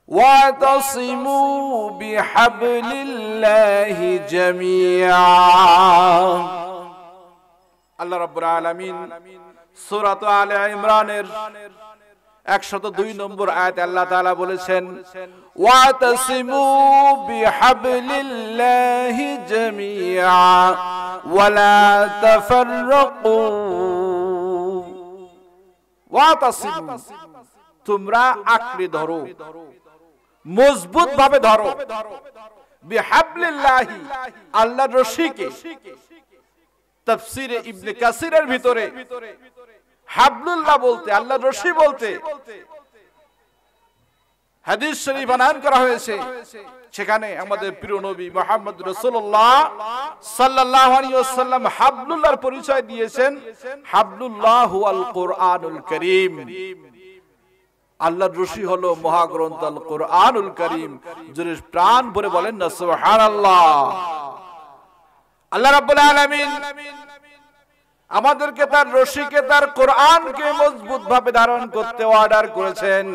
واعتصموا بحبل الله جميعا। আল্লাহ রাব্বুল আলামিন সূরা আলে ইমরানের 102 নম্বর আয়াতে আল্লাহ তাআলা বলেছেন, ওয়াতাসিমু বিহাবলিল্লাহি জামিআ ওয়ালা তাফাররাকু। ওয়াতাসিমু, তোমরা আঁকড়ে ধরো, মজবুত ভাবে ধরো, বিহাবলিল্লাহি, আল্লাহর রশিকে। তাফসীরে ইবনে কাসিরের ভিতরে হাবলুল্লাহ বলতে, আল্লাহর রশি বলতে হাদিস শরীফ বর্ণনা করা হয়েছে। সেখানে আমাদের প্রিয় নবী মুহাম্মদ রাসূলুল্লাহ সাল্লাল্লাহু আলাইহি ওয়াসাল্লাম হাবলুল্লাহর পরিচয় দিয়েছেন, হাবলুল্লাহ হুয়াল কুরআনুল কারীম। আল্লাহর রশি হলো মহাগ্রন্থ আল কুরআনুল কারীম। জোরে প্রাণ ভরে বলেন না সুবহানাল্লাহ। আল্লাহ রাব্বুল আলামিন আমাদেরকে তার রশিকে, তার কোরআনকে মজবুত ভাবে ধারণ করতে অর্ডার করেছেন।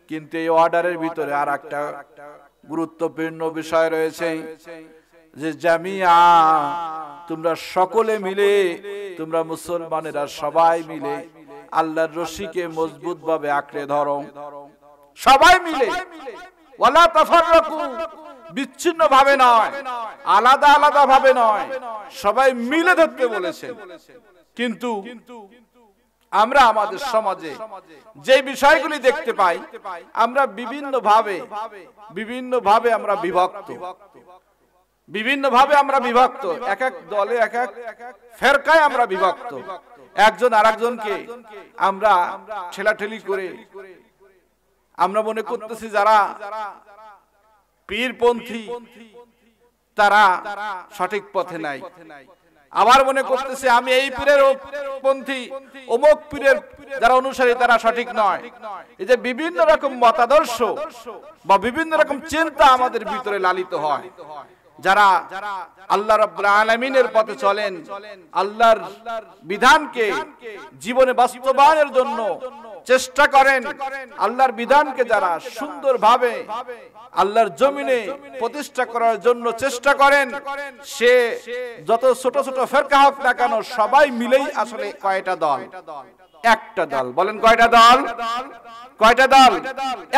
কিন্তু এই অর্ডারের ভিতরে আর একটা গুরুত্বপূর্ণ বিষয় রয়েছে, যে জামিয়া, তোমরা সকলে মিলে, তোমরা মুসলমানেরা সবাই মিলে আল্লাহর রশিকে মজবুত ভাবে আঁকড়ে ধরো, সবাই মিলে। ওয়ালা তাফাররাকু, বিচ্ছিন্ন ভাবে নয়, আলাদা আলাদা ভাবে নয়, সবাই মিলে ধরতে বলেছেন। কিন্তু আমরা আমাদের সমাজে যে বিষয়গুলি দেখতে পাই, আমরা বিভিন্ন ভাবে আমরা বিভক্ত, বিভিন্ন ভাবে আমরা বিভক্ত, এক এক দলে, এক এক ফেরকায় আমরা বিভক্ত। একজন আরেকজনকে আমরা ঠেলাঠেলি করে আমরা মনে করতেছি যারা পীরপন্থী তারা সঠিক পথে নাই, আবার মনে করতেছে আমি এই পীরের পন্থী, অমুক পীরের যারা অনুসারী তারা সঠিক নয়। এই যে বিভিন্ন রকম মতাদর্শ বা বিভিন্ন রকম চিন্তা আমাদের ভিতরে লালিত হয়। যারা আল্লাহ রাব্বুল আলামিনের পথে চলেন, আল্লাহর বিধানকে জীবনে বাস্তবায়নের জন্য চেষ্টা করেন, আল্লাহর বিধানকে যারা সুন্দরভাবে আল্লাহর জমিনে প্রতিষ্ঠা করার জন্য চেষ্টা করেন, সে যত ছোট ছোট ফেরকা হোক না কেন, সবাই মিলেই আসলে কয়টা দল? একটা দল। বলেন কয়টা দল? কয়টা দল?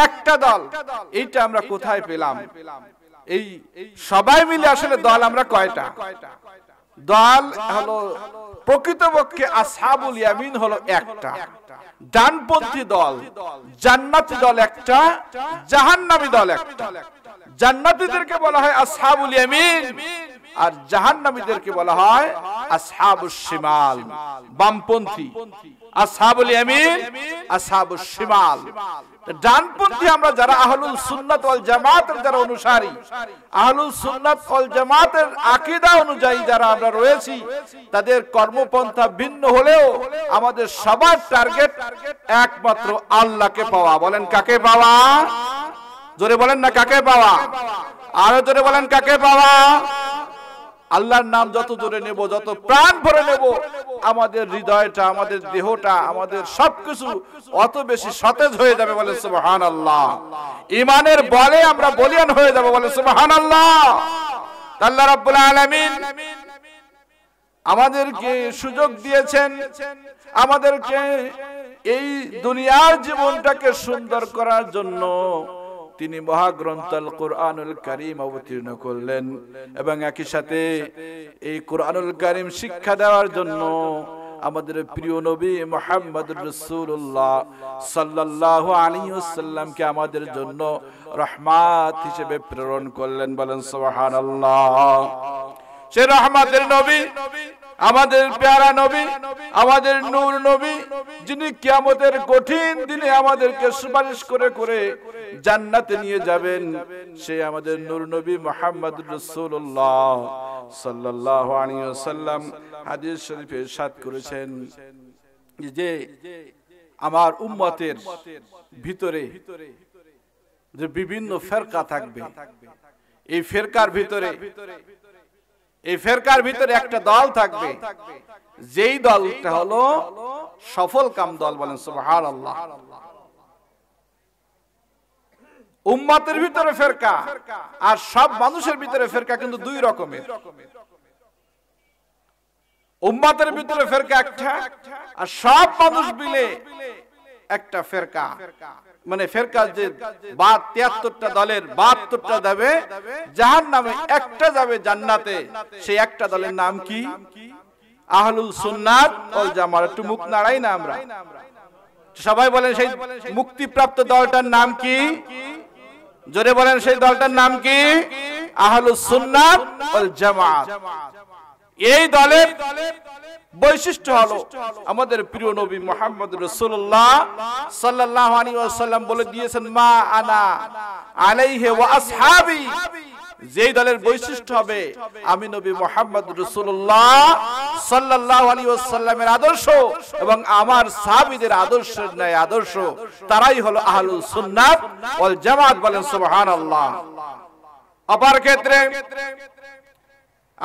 একটা দল। এইটা আমরা কোথায় পেলাম? এই সবাই মিলে আসলে দল আমরা কয়টা? দল হলো প্রকৃতপক্ষে আসহাবুল ইয়ামিন হলো একটা, ডানপন্থী দল, জান্নাতি দল একটা, জাহান্নামী দল একটা। জান্নাতীদেরকে বলা হয় আসহাবুল ইয়ামিন, আর জাহান্নামীদেরকে বলা হয় আসহাবুশ শিমাল, বামপন্থী। আসহাবুল ইয়ামিন, আসহাবুশ শিমাল। ডানপন্থী আমরা যারা আহলুল সুন্নাত ওয়াল জামাতের যারা অনুসারী, আহলুল সুন্নাত ওয়াল জামাতের আকীদা অনুযায়ী যারা আমরা রয়েছি, তাদের কর্মপন্থা ভিন্ন হলেও আমাদের সবার টার্গেট একমাত্র আল্লাহকে পাওয়া। বলেন কাকে পাওয়া? জোরে বলেন না কাকে পাওয়া? আরো জোরে বলেন কাকে পাওয়া? আল্লাহর নাম যত জোরে নেব, যত প্রাণ ভরে নেব, আমাদের হৃদয়টা, আমাদের দেহটা, আমাদের সবকিছু অত বেশি সতেজ হয়ে যাবে। বলে সুবহানাল্লাহ। ঈমানের বলে আমরা বলিয়ান হয়ে যাব। বলে সুবহানাল্লাহ। আল্লাহ রাব্বুল আলামিন আমাদেরকে সুযোগ দিয়েছেন, আমাদেরকে এই দুনিয়ার জীবনটাকে সুন্দর করার জন্য তিনি মহাগ্রন্থ আল কুরআনুল কারীম অবতীর্ণ করলেন, এবং একই সাথে এই কুরআনুল কারীম শিক্ষা দেওয়ার জন্য আমাদের প্রিয় নবী মুহাম্মদুর রাসূলুল্লাহ সাল্লাল্লাহু আলাইহি ওয়াসাল্লামকে আমাদের জন্য রহমত হিসেবে প্রেরণ করলেন। বলেন সুবহানাল্লাহ। সে রহমতের নবী, আমাদের প্যারা নবী, আমাদের নূর নবী, যিনি কিয়ামতের কঠিন দিনে আমাদেরকে সুপারিশ করে করে জান্নাতে নিয়ে যাবেন, সে আমাদের নূর নবী মুহাম্মদুর রাসূলুল্লাহ সাল্লাল্লাহু আলাইহি ওয়াসাল্লাম হাদিস শরীফে ইরশাদ করেছেন যে আমার উম্মতের ভিতরে যে বিভিন্ন ফেরকা থাকবে, এই ফেরকার ভিতরে একটা দল থাকবে, যেই দলটা হলো সফল কাম দল। বলেন সুবহানাল্লাহ। উম্মতের ভিতরে ফেরকা আর সব মানুষের ভিতরে ফেরকা কিন্তু দুই রকমের। উম্মতের ভিতরে ফেরকা একটা, আর সব মানুষ মিলে একটা ফেরকা। মানে ফেরকা যে 73টা দলের 72টা যাবে জাহান্নামে, একটা যাবে জান্নাতে। সেই একটা দলের নাম কি? আহলুল সুন্নাত ওয়াল জামাত। একটু মুখ নাড়াই না আমরা, সবাই বলেন সেই মুক্তিপ্রাপ্ত দলটার নাম কি? জোরে বলেন সেই দলটার নাম কি? আহলুস সুন্নাত ওয়াল জামাত। এই দলের বৈশিষ্ট্য হলো আমাদের প্রিয় নবী মুহাম্মদ রাসূলুল্লাহ সাল্লাল্লাহু আলাইহি ওয়াসাল্লাম বলে দিয়েছেন, মা আনা আলাইহি ওয়া আসহাবি। যেই দলের বৈশিষ্ট্য হবে আমি নবী মুহাম্মদ রাসূলুল্লাহ সাল্লাল্লাহু আলাইহি ওয়াসাল্লামের আদর্শ এবং আমার সাহাবীদের আদর্শের ন্যায় আদর্শ, তারাই হলো আহলুস সুন্নাত ওয়াল জামাত। বলেন সুবহানাল্লাহ। অপর ক্ষেত্রে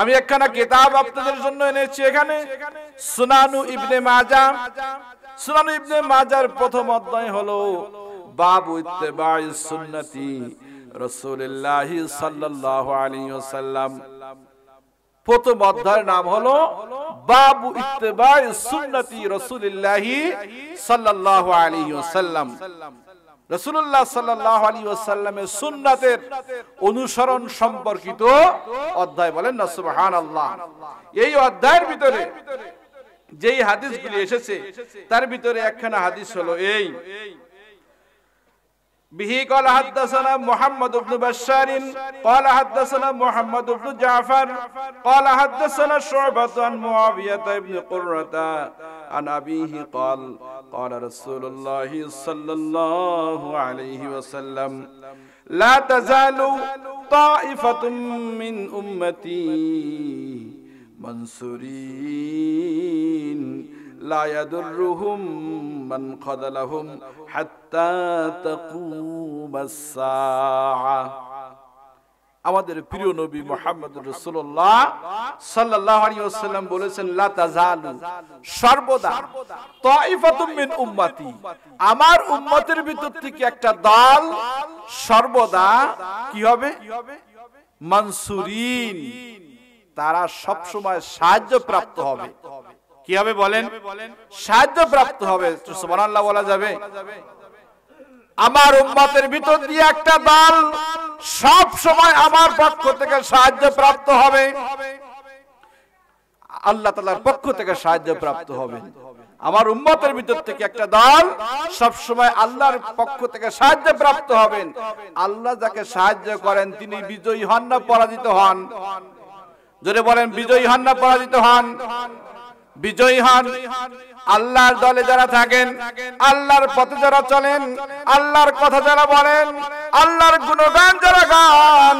আমি একখানা কিতাব আপনাদের জন্য এনেছি, এখানে সুনানু ইবনে মাজাহ। সুনানু ইবনে মাজাহর প্রথম অধ্যায় হলো বাবু ইত্তিবাইস সুন্নতি রাসূলুল্লাহ সাল্লাল্লাহু আলাইহি ওয়াসাল্লাম। প্রথম অধ্যায়ের নাম হলো বাবু ইত্তিবাইস সুন্নতি রাসূলুল্লাহ সাল্লাল্লাহু আলাইহি ওয়াসাল্লাম। রাসূলুল্লাহ সাল্লাল্লাহু আলাইহি ওয়াসাল্লামের সুন্নাতের অনুসরণ সম্পর্কিত অধ্যায়। বলেন না সুবহানাল্লাহ। এই অধ্যায়ের ভিতরে যেই হাদিসগুলি এসেছে তার ভিতরে একখানা হাদিস হলো এই, به قال حدثنا محمد بن بشار قال حدثنا محمد بن جعفر قال حدثنا شعبة عن معاوية بن قرة عن أبيه قال قال رسول الله صلى الله عليه وسلم لا تزال طائفة من أمتي منصورين لا يضرهم من خذلهم حتى تقوم الساعة। আমাদের প্রিয় নবী মুহাম্মদ রাসূলুল্লাহ সাল্লাল্লাহু আলাইহি ওয়াসাল্লাম বলেছেন, লা তাজালু, সর্বদা, তাইফাতুম মিন উম্মতি, আমার উম্মতের ভিতর থেকে একটা দল সর্বদা কি হবে? মানসুরিন, তারা সব সময় সাহায্য প্রাপ্ত হবে। কি হবে বলেন? সাহায্য প্রাপ্ত হবে। সুবহানাল্লাহ বলা যাবে? আমার উম্মতের ভিতর দিয়ে একটা দল সব সময় আমার পক্ষ থেকে সাহায্য প্রাপ্ত হবে, আল্লাহ তাআলার পক্ষ থেকে সাহায্য প্রাপ্ত হবে। আমার উম্মতের ভিতর থেকে একটা দল সব সময় আল্লাহর পক্ষ থেকে সাহায্য প্রাপ্ত হবেন। আল্লাহ যাকে সাহায্য করেন তিনি বিজয়ী হন না পরাজিত হন? জোরে বলেন, বিজয়ী হন না পরাজিত হন? বিজয়ী হন। আল্লাহর দলে যারা থাকেন, আল্লাহর পথে যারা চলেন, আল্লাহর কথা যারা বলেন, আল্লাহর গুণগান যারা গান,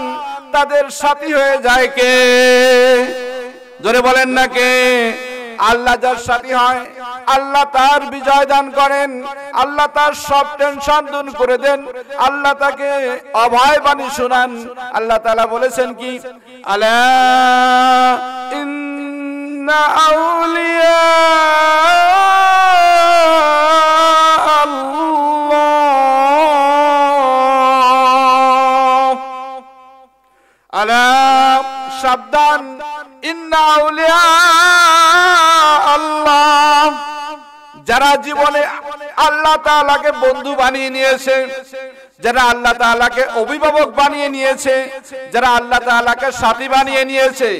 তাদের সাথী হয়ে যায় কে? জোরে বলেন না কে? আল্লাহ যার সাথী হয় আল্লাহ তার বিজয় দান করেন, আল্লাহ তার সব টেনশন দূর করে দেন, আল্লাহ তাকে অভয় বাণী শোনান। আল্লাহ তাআলা বলেছেন কি? আলা ইন্না আউলিয়া আল্লাহ, আলা সাবধান, ইন্না আউলিয়া আল্লাহ, যারা জীবনে আল্লাহ তাআলাকে বন্ধু বানিয়ে নিয়েছে, যারা আল্লাহ তাআলাকে অভিভাবক বানিয়ে নিয়েছে, যারা আল্লাহ তাআলাকে সাথী বানিয়ে নিয়েছে,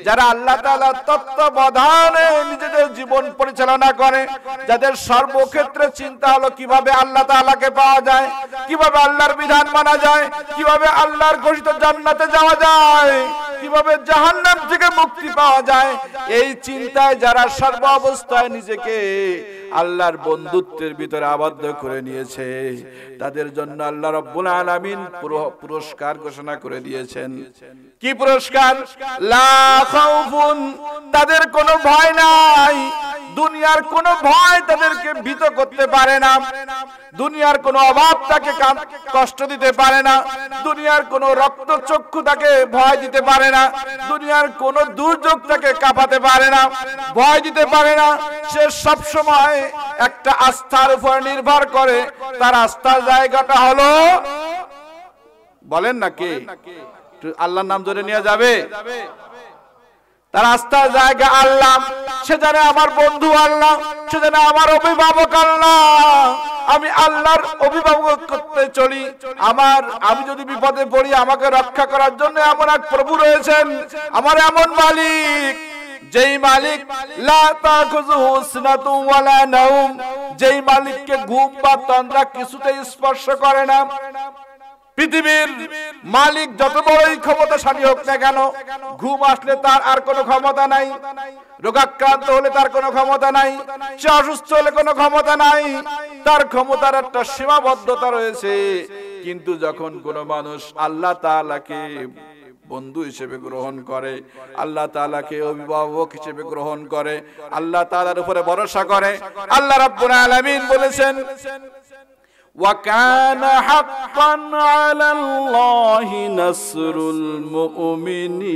যারা আল্লাহ তাআলার তত্ত্বাবধানে নিজেদের জীবন পরিচালনা করে, যাদের সর্বক্ষেত্রে চিন্তা হলো কিভাবে আল্লাহ তাআলাকে পাওয়া যায়, কিভাবে আল্লাহর বিধান মানা যায়, কিভাবে আল্লাহর ঘোষিত জান্নাতে যাওয়া যায়, কিভাবে জাহান্নাম থেকে মুক্তি পাওয়া যায়, এই চিন্তায় যারা সর্ব অবস্থায় নিজেকে আল্লাহর বন্ধুত্বের ভিতরে আবদ্ধ করে নিয়েছে, তাদের জন্য আল্লাহ রাব্বুল আলামিন পুরস্কার ঘোষণা করে দিয়েছেন। কি পুরস্কার? লা খাউফুন, তাদের কোনো ভয় নাই, দুনিয়ার কোনো ভয় তাদেরকে ভীত করতে পারে না, দুনিয়ার কোনো অভাব তাকে কষ্ট দিতে পারে না, দুনিয়ার কোনো রক্তচক্ষু তাকে ভয় দিতে পারে না, দুনিয়ার কোনো দুর্যোগ তাকে কাঁপাতে পারে না, ভয় দিতে পারে না। সে সব সময় একটা আস্থার উপর নির্ভর করে, তার আস্থার জায়গাটা হলো বলেন না কে? আল্লাহর নাম ধরে নিয়ে যাবে? তার আস্থার জায়গা আল্লাহ, সে জানে আমার বন্ধু আল্লাহ, সে জানে আমার অভিভাবক আল্লাহ। আমি আল্লাহর অভিভাবক করতে চলি। আমি যদি বিপদে পড়ি আমাকে রক্ষা করার জন্য এমন এক প্রভু রয়েছেন, আমার এমন মালিক, যেই মালিক লা তাখুযুহু সিনাতুন ওয়ালা নাওম, যেই মালিককে ঘুম বা তন্দ্রা কিছুতেই স্পর্শ করে না। পৃথিবীর মালিক যত বড়ই ক্ষমতাশালী হোক না কেন, ঘুম আসলে তার আর কোনো ক্ষমতা নাই, রোগাক্রান্ত হলে তার কোনো ক্ষমতা নাই, সে অসুস্থ হলে কোনো ক্ষমতা নাই, তার ক্ষমতার একটা সীমাবদ্ধতা রয়েছে। কিন্তু যখন কোনো মানুষ আল্লাহ তাআলাকে বন্ধু হিসেবে গ্রহণ করে, আল্লাহ তাআলাকে অভিভাবক হিসেবে গ্রহণ করে, আল্লাহ তাআলার উপরে ভরসা করে, আল্লাহ রাব্বুল আলামিন বলেছেন وَكَانَ حَقًّا عَلَى اللَّهِ نَصْرُ الْمُؤْمِنِينَ।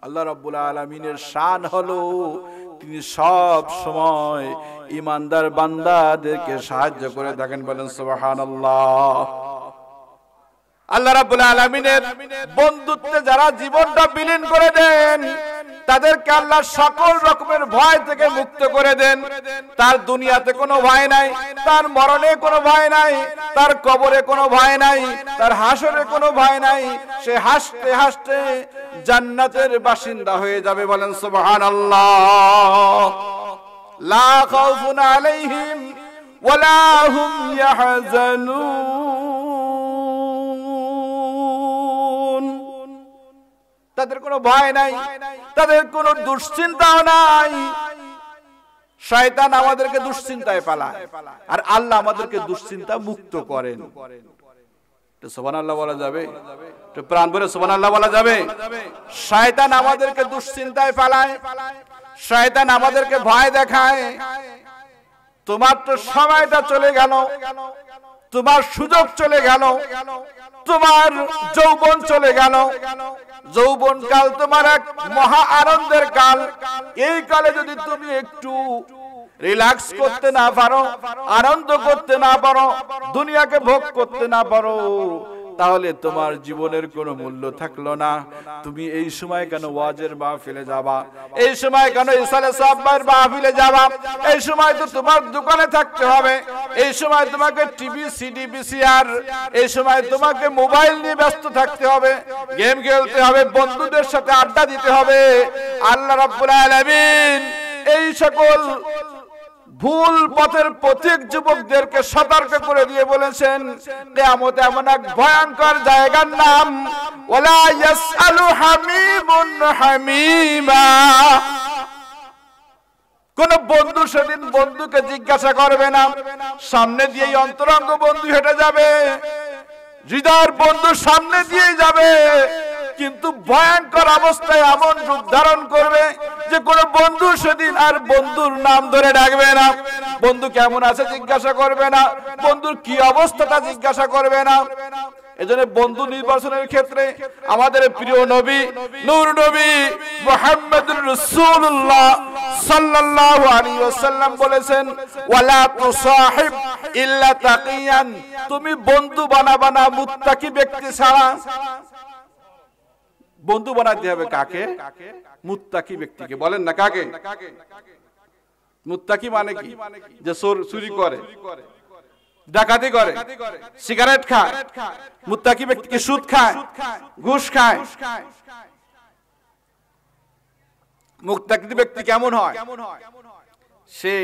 আল্লাহ রাব্বুল আলামিনের শান হলো তিনি সব সময় ঈমানদার বান্দাদেরকে সাহায্য করে থাকেন। বলেন সুবহানাল্লাহ। আল্লাহ রাব্বুল আলামিনের বন্ধুত্বে যারা জীবনটা বিলীন করে দেন, তাদেরকে আল্লাহ সকল রকমের ভয় থেকে মুক্ত করে দেন। তার দুনিয়াতে কোনো ভয় নাই, তার মরণে কোনো ভয় নাই, তার কবরে কোনো ভয় নাই, তার হাসরে কোনো ভয় নাই। সে হাসতে হাসতে জান্নাতের বাসিন্দা হয়ে যাবে। বলেন সুবহানাল্লাহ। লা খাউফুন আলাইহিম ওয়ালা হুম ইয়াহজানুন। তাদের কোনো ভয় নাই, তাদের কোনো দুশ্চিন্তাও নাই। শয়তান আমাদেরকে দুশ্চিন্তায় ফেলায়, আর আল্লাহ আমাদেরকে দুশ্চিন্তা মুক্ত করেন। সুবহানাল্লাহ বলা যাবে? প্রাণ ভরে সুবহানাল্লাহ বলা যাবে? শয়তান আমাদেরকে দুশ্চিন্তায় ফেলায়, শয়তান আমাদেরকে ভয় দেখায়। তোমার তো সময়টা চলে গেল, তোমার সুযোগ চলে গেল, তোমার যৌবন চলে গেল। যৌবন কাল তোমার এক মহা আনন্দের কাল। এই কালে যদি তুমি একটু রিল্যাক্স করতে না পারো, আনন্দ করতে না পারো, দুনিয়াকে ভোগ করতে না পারো, তাহলে তোমার জীবনের কোনো মূল্য থাকলো না। তুমি এই সময় কেন ওয়াজের মাহফিলে যাবা? এই সময় কেন ইসালে সাহাবার মাহফিলে যাবা? এই সময় তো তোমার দোকানে থাকতে হবে, এই সময় তোমাকে টিভি, সিডি, ভিসিআর, এই সময় তোমাকে মোবাইল নিয়ে ব্যস্ত থাকতে হবে, গেম খেলতে হবে, বন্ধুদের সাথে আড্ডা দিতে হবে। আল্লাহ রাব্বুল আলামিন এই সকল ভুল পথের পথিক যুবকদেরকে সতর্ক করে দিয়ে বলেছেন, কিয়ামত এমন এক ভয়ঙ্কর জায়গার নাম, ওয়ালা ইয়াসআলু হামিমুন হামিমা। কোন বন্ধু সেদিন বন্ধুকে জিজ্ঞাসা করবে না। সামনে দিয়ে অন্তরঙ্গ বন্ধু হেঁটে যাবে, হৃদয়ের বন্ধু সামনে দিয়ে যাবে, কিন্তু ভয়ঙ্কর অবস্থায় এমন রূপ ধারণ করবে যে কোন বন্ধু সেদিন আর বন্ধুর নাম ধরে ডাকবে না, বন্ধু কেমন আছে জিজ্ঞাসা করবে না, বন্ধুর কি অবস্থাটা জিজ্ঞাসা করবে না। এজন্য বন্ধু নির্বাচনের ক্ষেত্রে আমাদের প্রিয় নবী, নূর নবী মুহাম্মদুর রাসূলুল্লাহ সাল্লাল্লাহু আলাইহি ওয়াসাল্লাম বলেছেন, ওয়ালা তুসাহিব ইল্লা তাকিয়ান। তুমি বন্ধু বানাবা না মুত্তাকি ব্যক্তি ছাড়া। বন্ধু বানাতে হবে কাকে? মুত্তাকি ব্যক্তিকে। বলেন না কাকে? মুত্তাকি মানে কি? যে চুরি করে, ডাকাতি করে, সিগারেট খায়। মুত্তাকি ব্যক্তিকে সুদ খায়, ঘুষ খায়। মুত্তাকি ব্যক্তি কেমন হয়? সে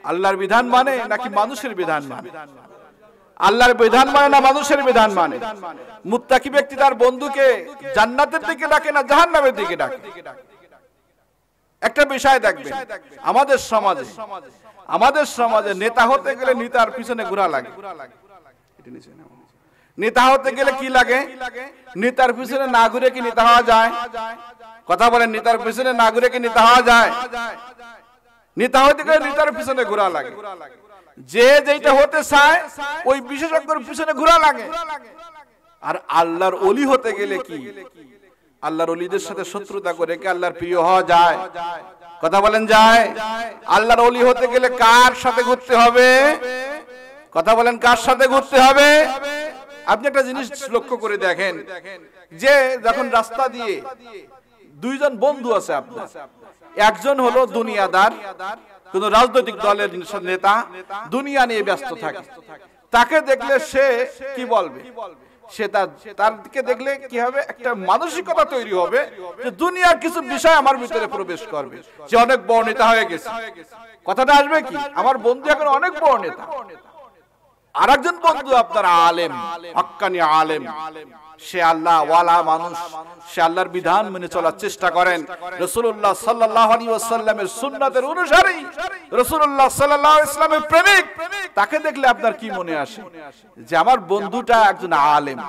আল্লাহর বিধান মানে নাকি মানুষের বিধান মানে? আল্লাহর বিধান মানে না মানুষের বিধান মানে? মুত্তাকি ব্যক্তি তার বন্ধুকে জান্নাতের দিকে ডাকে না জাহান্নামের দিকে ডাকে? একটা বিষয় দেখবেন, আমাদের সমাজে নেতা হতে গেলে নেতার পিছনে ঘোরা লাগে। নেতা হতে গেলে কি লাগে? নেতার পিছনে না ঘুরে কি নেতা হওয়া যায়? কথা বলেন, নেতার পিছনে না ঘুরে কি নেতা হওয়া যায়? নেতা হতে গেলে নেতার পিছনে ঘোরা লাগে। যে যেটা হতে চায় ওই বিশেষজ্ঞের পিছনে ঘোরা লাগে। আর আল্লাহর ওলি হতে গেলে কি? আল্লাহর ওলিদের সাথে শত্রুতা করে কি আল্লাহর প্রিয় হওয়া যায়? কথা বলেন যায়? আল্লাহর ওলি হতে গেলে কার সাথে ঘুরতে হবে? কথা বলেন, কার সাথে ঘুরতে হবে? আপনি একটা জিনিস লক্ষ্য করে দেখেন যে যখন রাস্তা দিয়ে দুইজন বন্ধু আছে আপনার, একজন হলো দুনিয়াদার, কোন রাজনৈতিক দলের নেতা, দুনিয়া নিয়ে ব্যস্ত থাকে, তাকে দেখলে সে কি বলবে? সে তার দিকে দেখলে কি হবে? একটা মানসিকতা তৈরি হবে যে দুনিয়ার কিছু বিষয় আমার ভিতরে প্রবেশ করবে, যে অনেক বড় নেতা হয়ে গেছে। কথাটা আসবে কি? আমার বন্ধু এখন অনেক বড় নেতা। আরেকজন বন্ধু আপনার আলেম, হক্কানি আলেম, সে আল্লাহ ওয়ালা মানুষ, সে আল্লাহর বিধান মেনে চলার চেষ্টা করেন, রাসূলুল্লাহ সাল্লাল্লাহু আলাইহি ওয়াসাল্লামের সুন্নাতের অনুসারী, রাসূলুল্লাহ সাল্লাল্লাহু আলাইহি ওয়াসাল্লামের প্রেমিক। তাকে দেখলে আপনার কি মনে আসে? যে আমার বন্ধুটা একজন আলেম।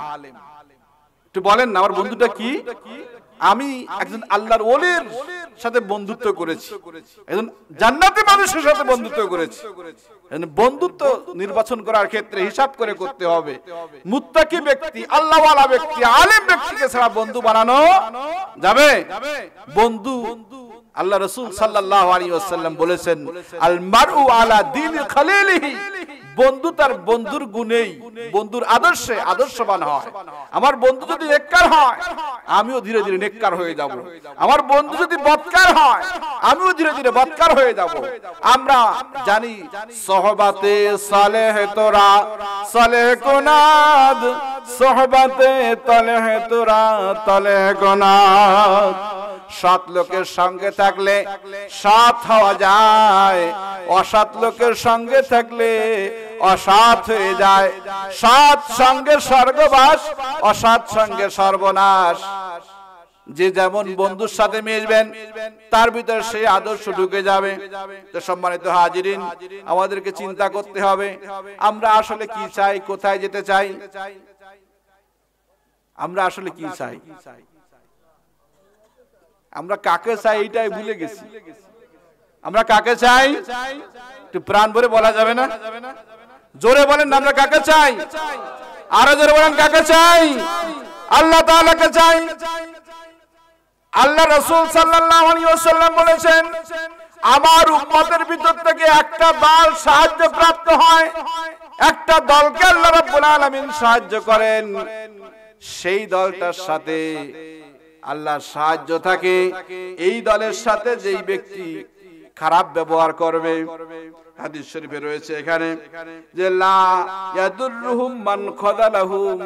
একটু বলেন না, আমার বন্ধুটা কি? আমি একজন আল্লাহর ওলির সাথে বন্ধুত্ব করেছি, একজন জান্নাতি মানুষের সাথে বন্ধুত্ব করেছি। বন্ধুত্ব নির্বাচন করার ক্ষেত্রে হিসাব করে করতে হবে। মুত্তাকি ব্যক্তি, আল্লাহওয়ালা ব্যক্তি, আলেম ব্যক্তিকে ছাড়া বন্ধু বানানো যাবে? বন্ধু, আল্লাহ রাসূল সাল্লাল্লাহু আলাইহি ওয়াসাল্লাম বলেছেন, আল মারউ আলা দীনি খালিলিহি, বন্ধু তার বন্ধুর গুণেই, বন্ধুর আদর্শে আদর্শবান হয়। আমার বন্ধু যদি নেককার হয়, আমিও ধীরে ধীরে নেককার হয়ে যাব। আমার বন্ধু যদি বদকার হয়, আমিও ধীরে ধীরে বদকার হয়ে যাব। আমরা জানি সোহবাতে সালেহ তোরা সালেহ কুনাদ, সোহবাতে তালেহ তোরা তালেহ কুনাদ। সৎ লোকের সঙ্গে থাকলে সৎ হওয়া যায়, অসৎ লোকের সঙ্গে থাকলে অসৎ হয়ে যায়। সৎ সঙ্গে স্বর্গবাস, অসৎ সঙ্গে সর্বনাশ। যে যেমন বন্ধুর সাথে মিশবেন তার ভিতরে সেই আদর্শ ঢুকে যাবে। তো সম্মানিত হাজিরিন, আমাদেরকে চিন্তা করতে হবে আমরা আসলে কি চাই, কোথায় যেতে চাই। আমরা আসলে কি চাই, আমরা কাকে চাই এইটাই ভুলে গেছি। আমরা কাকে চাই একটু প্রাণ ভরে বলা যাবে না? জোরে বলেন, আমরা কাকে চাই? আরো জোরে বলেন, কাকে চাই? আল্লাহ তাআলাকে চাই। আল্লাহ রাসূল সাল্লাল্লাহু আলাইহি ওয়াসাল্লাম বলেছেন, আমার উম্মতের ভিতর থেকে একটা দল সাহায্য প্রাপ্ত হয়, একটা দলকে আল্লাহ রাব্বুল আলামিন সাহায্য করেন, সেই দলটার সাথে আল্লাহর সাহায্য থাকে। এই দলের সাথে যেই ব্যক্তি খারাপ ব্যবহার করবে, হাদিস শরীফে রয়েছে এখানে যে লা ইয়াদুররুহুম মান খাযালাহুম,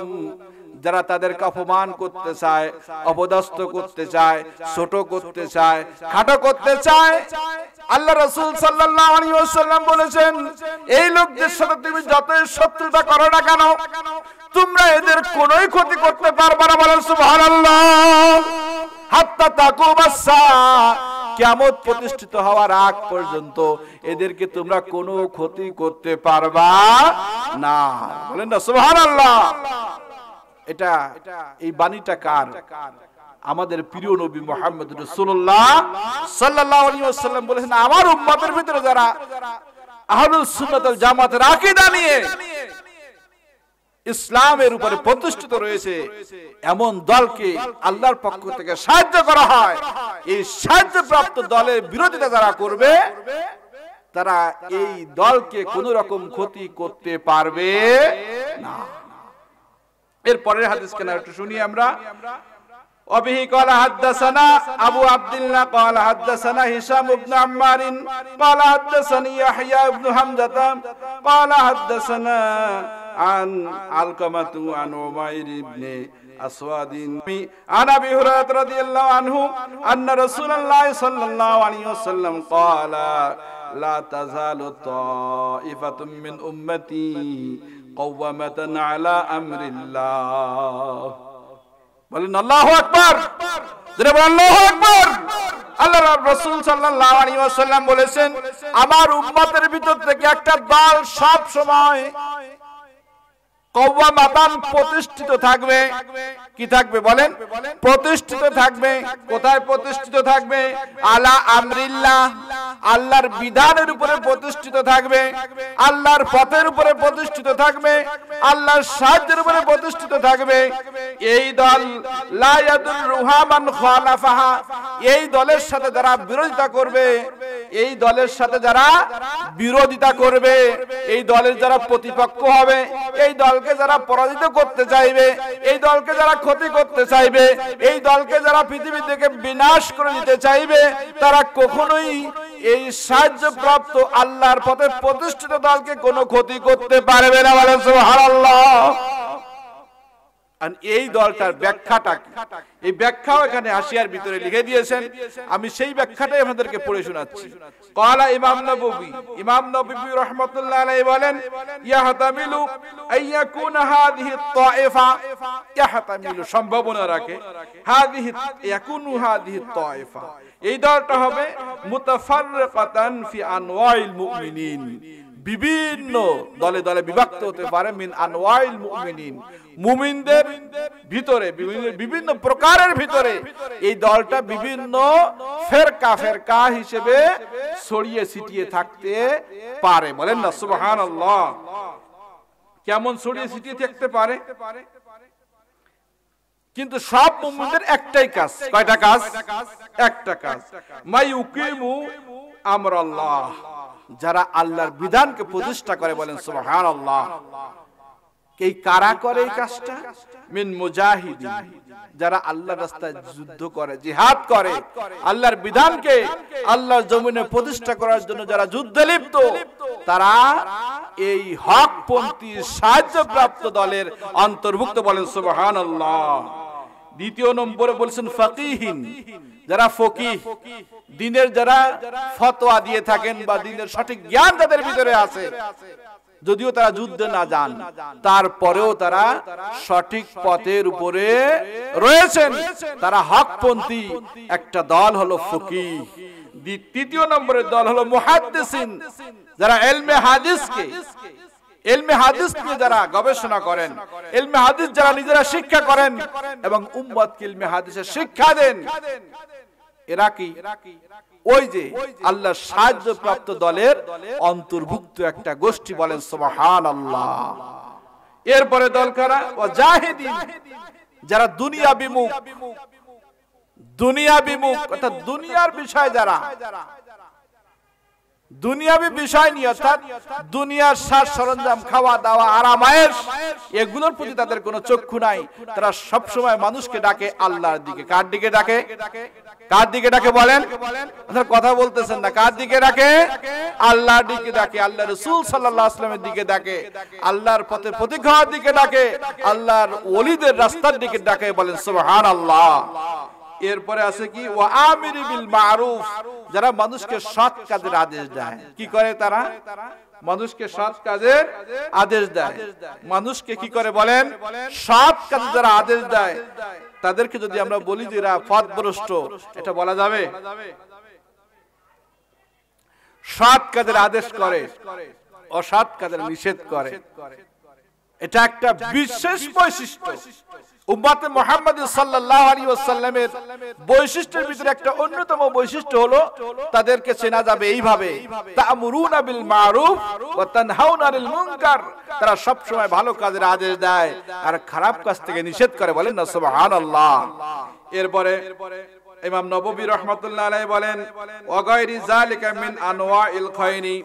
যারা তাদেরকে অপমান করতে চায়, অপদস্থ করতে চায়, ছোট করতে চায়, খাটো করতে চায়, আল্লাহ রাসূল সাল্লাল্লাহু আলাইহি ওয়াসাল্লাম বলেছেন, এই লোকদের সাথে তুমি যতই শত্রুতা করো না কেন, তোমরা এদের কোনোই ক্ষতি করতে পারবে না। বলেন সুবহানাল্লাহ। হাত্তা তাকুবাস সাআ, কিয়ামত প্রতিষ্ঠিত হওয়ার আগ পর্যন্ত এদেরকে তোমরা কোনো ক্ষতি করতে পারবা না। বলেন না সুবহানাল্লাহ। এটা এই বাণীটা কার? আমাদের প্রিয় নবী মুহাম্মদ রাসূলুল্লাহ সাল্লাল্লাহু আলাইহি ওয়াসাল্লাম বলেছেন, আমার উম্মতের ভিতরে যারা আহলুস সুন্নাত ওয়াল জামাতের আকীদা নিয়ে ইসলামের উপরে প্রতিষ্ঠিত রয়েছে, এমন দলকে আল্লাহর পক্ষ থেকে সাহায্য করা হয়। এই সাহায্যপ্রাপ্ত দলের বিরোধিতা যারা করবে, তারা এই দলকে কোন রকম ক্ষতি করতে পারবে না। এর পরের হাদিস কেন একটু শুনি আমরা। وبه قال حدثنا أبو عبد الله قال حدثنا هشام بن عمار قال حدثني يحيى بن حمزة قال حدثنا عن علقمة عن عمير بن أسود عن أبي هريرة رضي الله عنه أن رسول الله صلى الله عليه وسلم قال لا تزال طائفة من أمتي قوامة على أمر الله। বলেন আল্লাহু আকবার। জোরে বলেন আল্লাহু আকবার। আল্লাহর রাসূল সাল্লাল্লাহু আলাইহি ওয়াসাল্লাম বলেছেন, আমার উম্মতের ভিতর থেকে একটা দল সব সময় কওয়ামাতান প্রতিষ্ঠিত থাকবে। কি থাকবে বলেন? প্রতিষ্ঠিত থাকবে। কোথায় প্রতিষ্ঠিত থাকবে? আলা আমরিল্লাহ, আল্লাহর বিধানের উপরে প্রতিষ্ঠিত থাকবে, আল্লাহর পথের উপরে প্রতিষ্ঠিত থাকবে, আল্লাহর সাহায্যের উপরে প্রতিষ্ঠিত থাকবে। এই দল লা ইয়াদুরুহা মান খালাফাহা, এই দলের সাথে যারা বিরোধিতা করবে, এই দলের সাথে যারা বিরোধিতা করবে, এই দলের যারা প্রতিপক্ষ হবে, এই দলকে যারা পরাজিত করতে চাইবে, এই দলকে যারা ক্ষতি করতে চাইবে, এই দলকে যারা পৃথিবী থেকে বিনাশ করে দিতে চাইবে, তারা কখনোই এই সাহায্যপ্রাপ্ত আল্লাহর পথে প্রতিষ্ঠিত দলকে কোনো ক্ষতি করতে পারবে না। বলেন সুবহানাল্লাহ। এই দলটার ব্যাখ্যাটা কি, এই ব্যাখ্যাও এখানে হাসিয়ার ভিতরে লিখে দিয়েছেন। আমি সেই ব্যাখ্যাটাই আপনাদেরকে পড়ে শোনাচ্ছি। ক্বালা ইমাম নববী রাহমাতুল্লাহ আলাইহি বলেন, ইয়াহতামিলু আইয়াকুনা হাযিহি তায়েফা, ইয়াহতামিলু সম্ভাবনা রাখে, হাযিহি তায়েফা, এই দলটা হবে মুতাফাররিকাতান ফি আনওয়াইল মুমিনিন, বিভিন্ন দলে দলে বিভক্ত হতে পারে, মিন আনওয়াইল মুমিনিন, মুমিনদের ভিতরে বিভিন্ন প্রকারের ভিতরে এই দলটা বিভিন্ন ফেরকা হিসেবে ছড়িয়ে ছিটিয়ে থাকতে পারে। বলেন না সুবহানাল্লাহ। কেমন ছড়িয়ে ছিটিয়ে থাকতে পারে? কিন্তু সব মুমিনদের একটাই কাজ। কয়টা কাজ? একটা কাজ। মাইউকিমু আমরাল্লাহ, যারা আল্লাহর বিধানকে প্রতিষ্ঠা করে। বলেন সুবহানাল্লাহ। এই কারা করে এই কাজটা? মিন মুজাহিদিন, যারা আল্লাহর রাস্তায় যুদ্ধ করে, জিহাদ করে, আল্লাহর বিধানকে আল্লাহর জমিনে প্রতিষ্ঠা করার জন্য যারা যুদ্ধে লিপ্ত, তারা এই হকপন্থী সাহায্যপ্রাপ্ত দলের অন্তর্ভুক্ত। বলেন সুবহানাল্লাহ। দ্বিতীয় নম্বরে বলেছেন ফাকিহিন, যারা ফকিহ, দ্বীনের যারা ফতোয়া দিয়ে থাকেন বা দ্বীনের সঠিক জ্ঞান যাদের ভিতরে আছে, যদিও তারা যুদ্ধে না যান, তারপরেও তারা সঠিক পথের উপরে রয়েছেন, তারা হকপন্থী একটা দল হলো ফকিহ। তৃতীয় নম্বরের দল হলো মুহাদ্দিসিন, যারা ইলমে হাদিস নিয়ে যারা গবেষণা করেন, ইলমে হাদিস যারা নিজেরা শিক্ষা করেন এবং উম্মতকে ইলমে হাদিসের শিক্ষা দেন, এরা কি ওই যে আল্লাহর সাহায্যপ্রাপ্ত দলের অন্তর্ভুক্ত একটা গোষ্ঠী। বলেন সুবহানাল্লাহ। এরপরে দল কারা? ওয়াজাহিদিন, যারা দুনিয়া বিমুখ অর্থাৎ দুনিয়ার বিষয়, যারা দুনিয়াবি বিষয় নিয়ে অর্থাৎ দুনিয়ার সাজ সরঞ্জাম, খাওয়া দাওয়া, আরামায়েশ, এগুলোর প্রতি তাদের কোনো চক্ষু নাই। তারা সব সময় মানুষকে ডাকে আল্লাহর দিকে। কার দিকে ডাকে? কার দিকে ডাকে বলেন? আপনারা কথা বলতেছেন না। কার দিকে ডাকে? আল্লাহর দিকে ডাকে, আল্লাহ রাসূল সাল্লাল্লাহু আলাইহি ওয়াসাল্লামের দিকে ডাকে, আল্লাহর পথে প্রতীক হওয়ার দিকে ডাকে, আল্লাহর ওলিদের রাস্তার দিকে ডাকে। বলেন সুবহানাল্লাহ। এরপরে আছে কি? ওয়া আমিরি বিল মারুফ, যারা মানুষকে সৎ কাজের আদেশ দেয়। কি করে তারা? মানুষকে সৎ কাজের আদেশ দেয়। মানুষকে কি করে বলেন? সৎ কাজে যারা আদেশ দেয়, তাদেরকে যদি আমরা বলি যে এরা পথভ্রষ্ট, এটা বলা যাবে? সৎ কাজের আদেশ করে, অসৎ কাজের নিষেধ করে, এটা একটা বিশেষ বৈশিষ্ট্য। উম্মতে মুহাম্মদ সাল্লাল্লাহু আলাইহি ওয়াসাল্লামের বৈশিষ্ট্যের ভিতরে একটা অন্যতম বৈশিষ্ট্য হলো তাদেরকে চেনা যাবে এইভাবে, তা'মুরুনা বিল মারুফ ওয়া তানহাউনা আনিল মুনকার, তারা সব সময় ভালো কাজের আদেশ দেয় আর খারাপ কাজ থেকে নিষেধ করে। বলেন না সুবহানাল্লাহ। এরপরে ইমাম নববী রাহমাতুল্লাহ আলাইহি বলেন, ওয়া গায়রি যালিকা মিন আনওয়াইল খায়রি,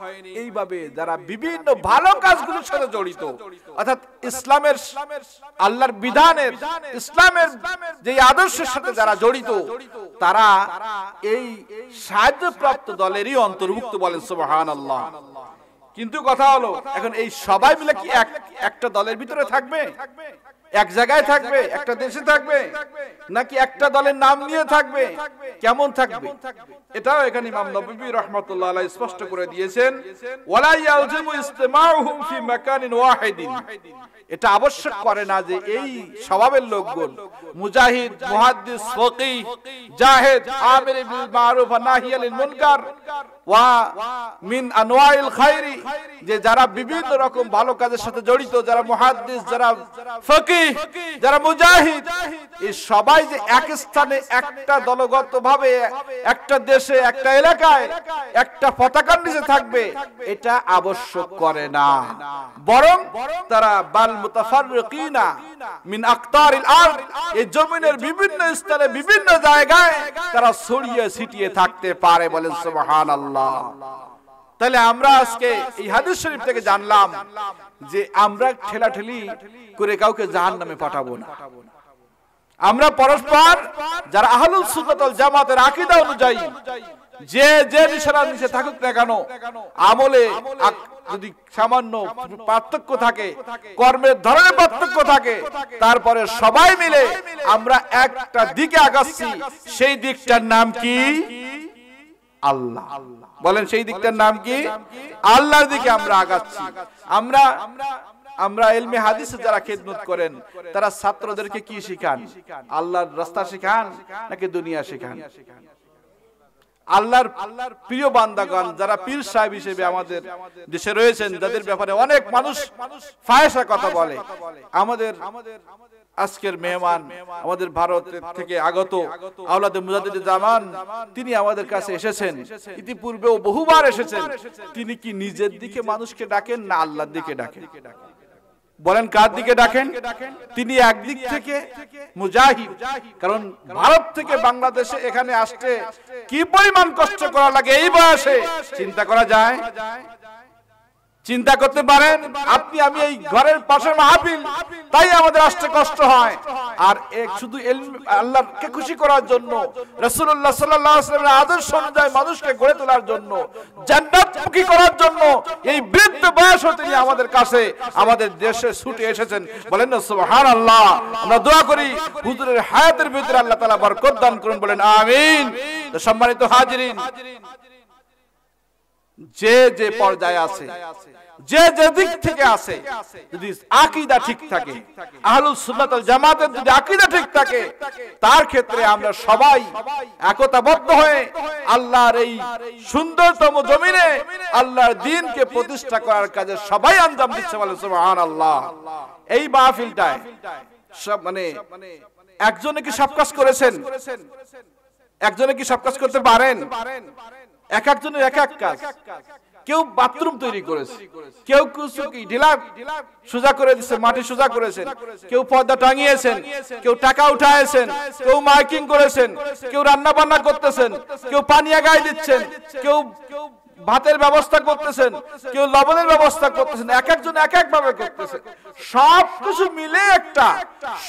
এইভাবে যারা বিভিন্ন ভালো কাজগুলোর সাথে জড়িত, অর্থাৎ ইসলামের, আল্লাহর বিধানের, ইসলামের যে আদর্শের সাথে যারা জড়িত, তারা এই সাহায্যপ্রাপ্ত দলেরই অন্তর্ভুক্ত। বলেন সুবহানাল্লাহ। কিন্তু কথা হলো, এখন এই সবাই মিলে কি একটা দলের ভিতরে থাকবে? এক জায়গায় থাকবে? একটা দেশে থাকবে? নাকি একটা দলের নাম নিয়ে থাকবে? কেমন থাকবে? এটাও এখানে ইমাম নববী রাহমাতুল্লাহ আলাইহি স্পষ্ট করে দিয়েছেন, ওয়ালা ইয়ালজিমু ইসতিমাউহুম ফি মাকানিন ওয়াহিদিন, এটা আবশ্যক করে না যে এই স্বভাবের লোকগুলো মুজাহিদ, মুহাদ্দিস, ফকিহ, জাহিদ, আমির বিল মারুফ ওয়া নাহি আনিল মুনকার ওয়া মিন আনওয়াইল খায়রি, যে যারা বিভিন্ন রকম ভালো কাজের সাথে জড়িত, যারা মুহাদ্দিস, যারা ফকিহ, যারা মুজাহিদ, এই সবাই যে এক স্থানে একটা দলগতভাবে একটা দেশে একটা এলাকায় একটা পতাকার নিচে থাকবে এটা আবশ্যক করে না, বরং তারা বাল মুতাফাররিকিনা মিন আকতারিল আরদ, এই জমিনের বিভিন্ন স্থানে বিভিন্ন জায়গায় তারা ছড়িয়ে ছিটিয়ে থাকতে পারে। বলেন সুবহানাল্লাহ। তাহলে আমরা আজকে এই হাদিস শরীফ থেকে জানলাম যে আমরা ঠেলাঠেলি করে কাউকে জাহান্নামে পাঠাবো না। আমরা পরস্পর যারা আহলুস সুন্নাত ওয়াল জামাতের আকীদা অনুযায়ী যে যে নিশানার নিচে থাকুক না কেন, আমলে যদি সামান্য পার্থক্য থাকে, কর্মের ধরনের পার্থক্য থাকে, তারপরে সবাই মিলে আমরা একটা দিকে আগাচ্ছি, সেই দিকটার নাম কি? আল্লাহ। বলেন সেই দিকটার নাম কি? আল্লাহর দিকে আমরা আগাচ্ছি। আমরা ইলমে হাদিসে যারা খেদমত করেন তারা ছাত্রদেরকে কি শিখান? আল্লাহর রাস্তা শিখান নাকি দুনিয়া শিখান? আল্লাহর প্রিয় বান্দাগণ যারা পীর সাহেব হিসেবে আমাদের দেশে রয়েছেন, যাদের ব্যাপারে অনেক মানুষ ফাহেসা কথা বলে, আমাদের আজকের মেহমান আমাদের ভারত থেকে আগত আওলাদে মুজাদ্দিদে জামান, তিনি আমাদের কাছে এসেছেন, ইতিপূর্বেও বহুবার এসেছেন। তিনি কি নিজের দিকে মানুষকে ডাকেন না আল্লাহর দিকে ডাকেন? বলেন কার দিকে ডাকেন? তিনি একদিক থেকে মুজাহিদ, কারণ ভারত থেকে বাংলাদেশে এখানে আসতে কি পরিমাণ কষ্ট করা লাগে এই বয়সে চিন্তা করা যায়? চিন্তা করতে পারেন আপনি? আমি এই ঘরের পাশে মাহফিল, তাই আমাদের আসতে কষ্ট হয়। আর এক শুধু আল্লাহকে খুশি করার জন্য, রাসূলুল্লাহ সাল্লাল্লাহু আলাইহি ওয়াসাল্লামের আদর্শ অনুযায়ী মানুষকে গড়ে তোলার জন্য, জান্নাতমুখী করার জন্য এই বৃদ্ধ বয়সে তিনি আমাদের কাছে, আমাদের দেশে ছুটে এসেছেন। বলেন না সুবহানাল্লাহ। আমরা দোয়া করি হুজুরের হায়াতের ভিতরে আল্লাহ তাআলা বরকত দান করুন। বলেন আমিন। তো সম্মানিত হাজিরিন, যে যে পর্যায়ে আছে, যে যে দিক থেকে আছে, যদি আকীদা ঠিক থাকে, আহলুস সুন্নাত ওয়াল জামাতের যদি আকীদা ঠিক থাকে, তার ক্ষেত্রে আমরা সবাই একতাবদ্ধ হয়ে আল্লাহর এই সুন্দরতম জমিনে আল্লাহর দ্বীনকে প্রতিষ্ঠা করার কাজে সবাই আঞ্জাম দিচ্ছে। বলে সুবহানাল্লাহ। এই মাহফিলটায় সব মানে একজনে কি সব কাজ করেছেন? একজনে কি সব কাজ করতে পারেন? এক একজনের এক এক কাজ। কেউ বাথরুম তৈরি করেছে, কেউ কিছু ঢিলা সোজা করে দিচ্ছে, মাটি সোজা করেছেন, কেউ পর্দা টাঙিয়েছেন, কেউ টাকা উঠায়েছেন, কেউ মাইকিং করেছেন, কেউ রান্না বান্না করতেছেন, কেউ পানিয়া গায়ে দিচ্ছেন, কেউ ভাতের ব্যবস্থা করতেছেন, কেউ লবণের ব্যবস্থা করতেছেন। এক একজন এক এক ভাবে করতেছে। সব কিছু মিলে একটা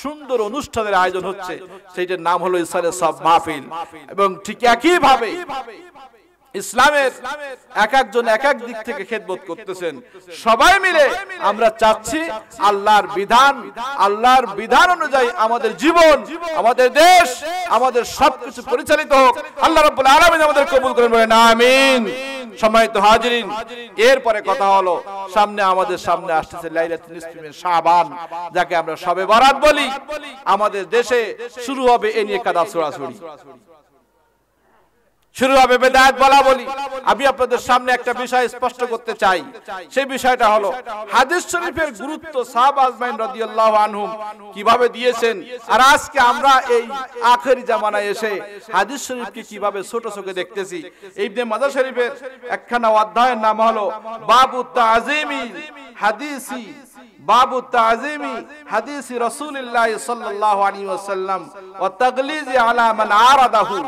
সুন্দর অনুষ্ঠানের আয়োজন হচ্ছে, সেইটার নাম হলো ইসালে সব মাহফিল। এবং ঠিক একই ভাবে ইসলামের এক একজন এক এক দিক থেকে খেদমত করতেছেন। সবাই মিলে আমরা চাচ্ছি আল্লাহর বিধান অনুযায়ী আমাদের জীবন, আমাদের দেশ, আমাদের সবকিছু পরিচালিত হোক। আল্লাহ রাব্বুল আলামিন আমাদের কবুল করেন। বলেন আমিন। সম্মানিত হাজিরিন, এরপরে কথা হলো আমাদের সামনে আসতেছে লাইলাতুল নিসফে শাবান, যাকে আমরা শবে বরাত বলি। আমাদের দেশে শুরু হবে এ নিয়ে কাদা ছড়াছড়ি, শুরু হবে বেদাত বলা বলি। আমি আপনাদের সামনে একটা বিষয় স্পষ্ট করতে চাই। সেই বিষয়টা হলো হাদিস শরীফের গুরুত্ব সাহাবা আজমাইন রাদিয়াল্লাহু আনহুম কিভাবে দিয়েছেন, আর আজকে আমরা এই আখেরি জামানায় এসে হাদিস শরীফকে কিভাবে ছোট চোখে দেখতেছি। ইবনে মাজাহ শরীফের একখানা অধ্যায়ের নাম হলো বাবু তাযীমি হাদিসি, বাবু তাযীমি হাদিসি রাসূলুল্লাহ সাল্লাল্লাহু আলাইহি ওয়াসাল্লাম ওয়া তাগলিজি আলা মান আরাদাহু।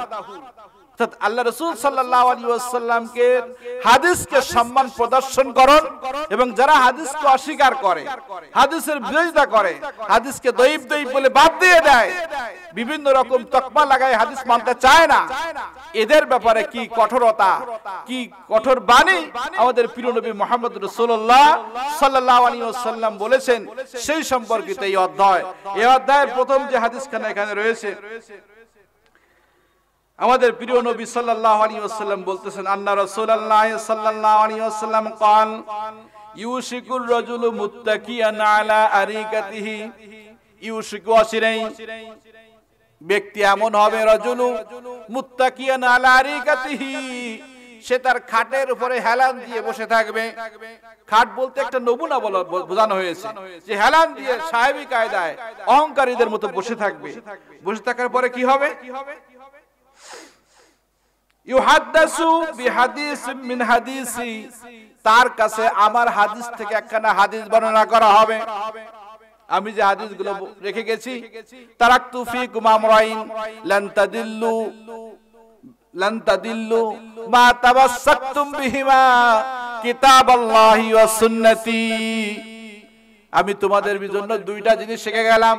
আল্লাহ রাসূল সাল্লাল্লাহু আলাইহি ওয়াসাল্লামকে হাদিসকে সম্মান প্রদর্শন করুন, এবং যারা হাদিসকে অস্বীকার করে, হাদিসের বিরোধিতা করে, হাদিসকে দঈফ বলে বাদ দিয়ে দেয়, বিভিন্ন রকম তকমা লাগায় হাদিস মানতে চায় না, এদের ব্যাপারে কি কঠোরতা, কি কঠোর বাণী আমাদের প্রিয় নবী মুহাম্মদ রাসূলুল্লাহ সাল্লাল্লাহু আলাইহি ওয়াসাল্লাম বলেছেন, সেই সম্পর্কিত এই অধ্যায়। এই অধ্যায়ের প্রথম যে হাদিসখানা এখানে রয়েছে, আমাদের প্রিয় নবী সাল্লাল্লাহু আলাইহি ওয়াসাল্লাম বলতেছেন, আন্না রাসূলুল্লাহ সাল্লাল্লাহু আলাইহি ওয়াসাল্লাম قال ইউশিকুর রাজুলু মুত্তাকিয়ান আলা আরিকাতিহি। ইউশিকু আসিরাই, ব্যক্তি এমন হবে, রাজুলু মুত্তাকিয়ান আলা আরিকাতিহি, সে তার খাটের উপরে হেলান দিয়ে বসে থাকবে। খাট বলতে একটা নমুনা বোঝানো হয়েছে, যে হেলান দিয়ে সাহেবী কায়দায় অহংকারীদের মতো বসে থাকবে। বসে থাকার পরে কি হবে? ইউহাদ্দাসু বিহাদিস মিন হাদিসি, তার কাছে আমার হাদিস থেকে একখানা হাদিস বর্ণনা করা হবে। আমি যে হাদিসগুলো রেখে গেছি, তারাকতু ফীকুম আমরাইন লান তাদিল্লু মা তামাসসাকতুম বিহিমা কিতাবাল্লাহি ওয়া সুন্নতি। আমি তোমাদের জন্য দুইটা জিনিস শিখে গেলাম,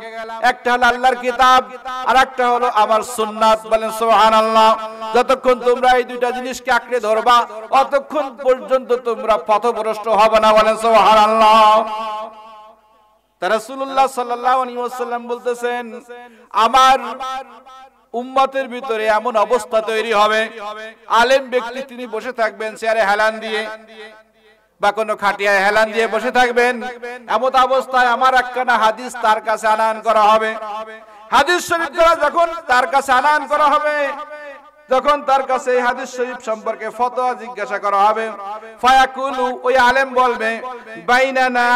একটা হলো আল্লাহর কিতাব আর একটা হলো আমার সুন্নাত। বলেন সুবহানাল্লাহ। যতক্ষণ তোমরা এই দুইটা জিনিসকে আঁকড়ে ধরবা, অতক্ষণ পর্যন্ত তোমরা পথভ্রষ্ট হবে না। বলেন সুবহানাল্লাহ। রাসূলুল্লাহ সাল্লাল্লাহু আলাইহি ওয়াসাল্লাম বলতেছেন, আমার উম্মতের ভিতরে এমন অবস্থা তৈরি হবে, আলেম ব্যক্তি তিনি বসে থাকবেন চেয়ারে হেলান দিয়ে বা কোনো খাটিয়ায় হেলান দিয়ে বসে থাকবেন। এমন অবস্থায় আমার একখানা হাদিস তার কাছে আনায়ন করা হবে। হাদিস শরীফ যখন তার কাছে আনায়ন করা হবে, যখন তার কাছে এই হাদিস শরীফ সম্পর্কে ফতোয়া জিজ্ঞাসা করা হবে, ফায়াকুলু, ওই আলেম বলবে, বাইনানা,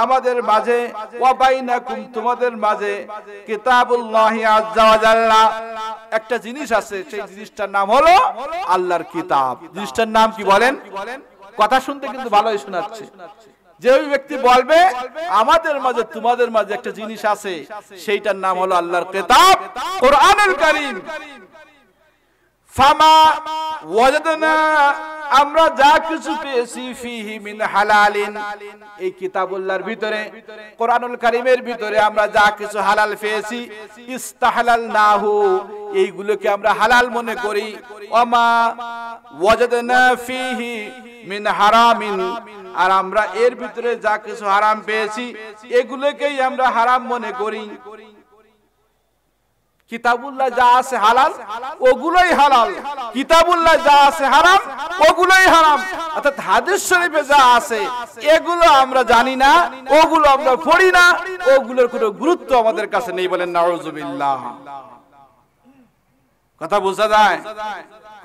আমাদের মাঝে, ওয়া বাইনাকুম, তোমাদের মাঝে, কিতাবুল্লাহি আযজা ওয়া জাল্লা, একটা জিনিস আছে, সেই জিনিসটার নাম হলো আল্লাহর কিতাব। জিনিসটার নাম কি বলেন? কথা শুনতে কিন্তু ভালোই শোনাচ্ছে। যে ওই ব্যক্তি বলবে আমাদের মাঝে তোমাদের মাঝে একটা জিনিস আছে, সেইটার নাম হলো আল্লাহর কিতাব, কোরআনুল কারীম। ফামা ওয়াজাদনা, আমরা যা কিছু পেয়েছি, ফিহি মিন হালালিন, এই কিতাবুল্লাহর ভিতরে, কোরআনুল কারীমের ভিতরে আমরা যা কিছু হালাল পেয়েছি, ইস্তাহলালনাহু, এইগুলোকে আমরা হালাল মনে করি। ওমা ওয়াজাদনা ফিহি মিন হারামিন, আর আমরা এর ভিতরে যা কিছু হারাম পেয়েছি, এগুলোকেই আমরা হারাম মনে করি। কিতাবুল্লাহ যা আছে হালাল, ওগুলোই হালাল। কিতাবুল্লাহ যা আছে হারাম, ওগুলোই হারাম। অর্থাৎ হাদিস শরীফে যা আছে এগুলো আমরা জানি না, ওগুলো আমরা পড়ি না, ওগুলোর কোনো গুরুত্ব আমাদের কাছে নেই। বলেন নাউযুবিল্লাহ। কথা বোঝা যায়?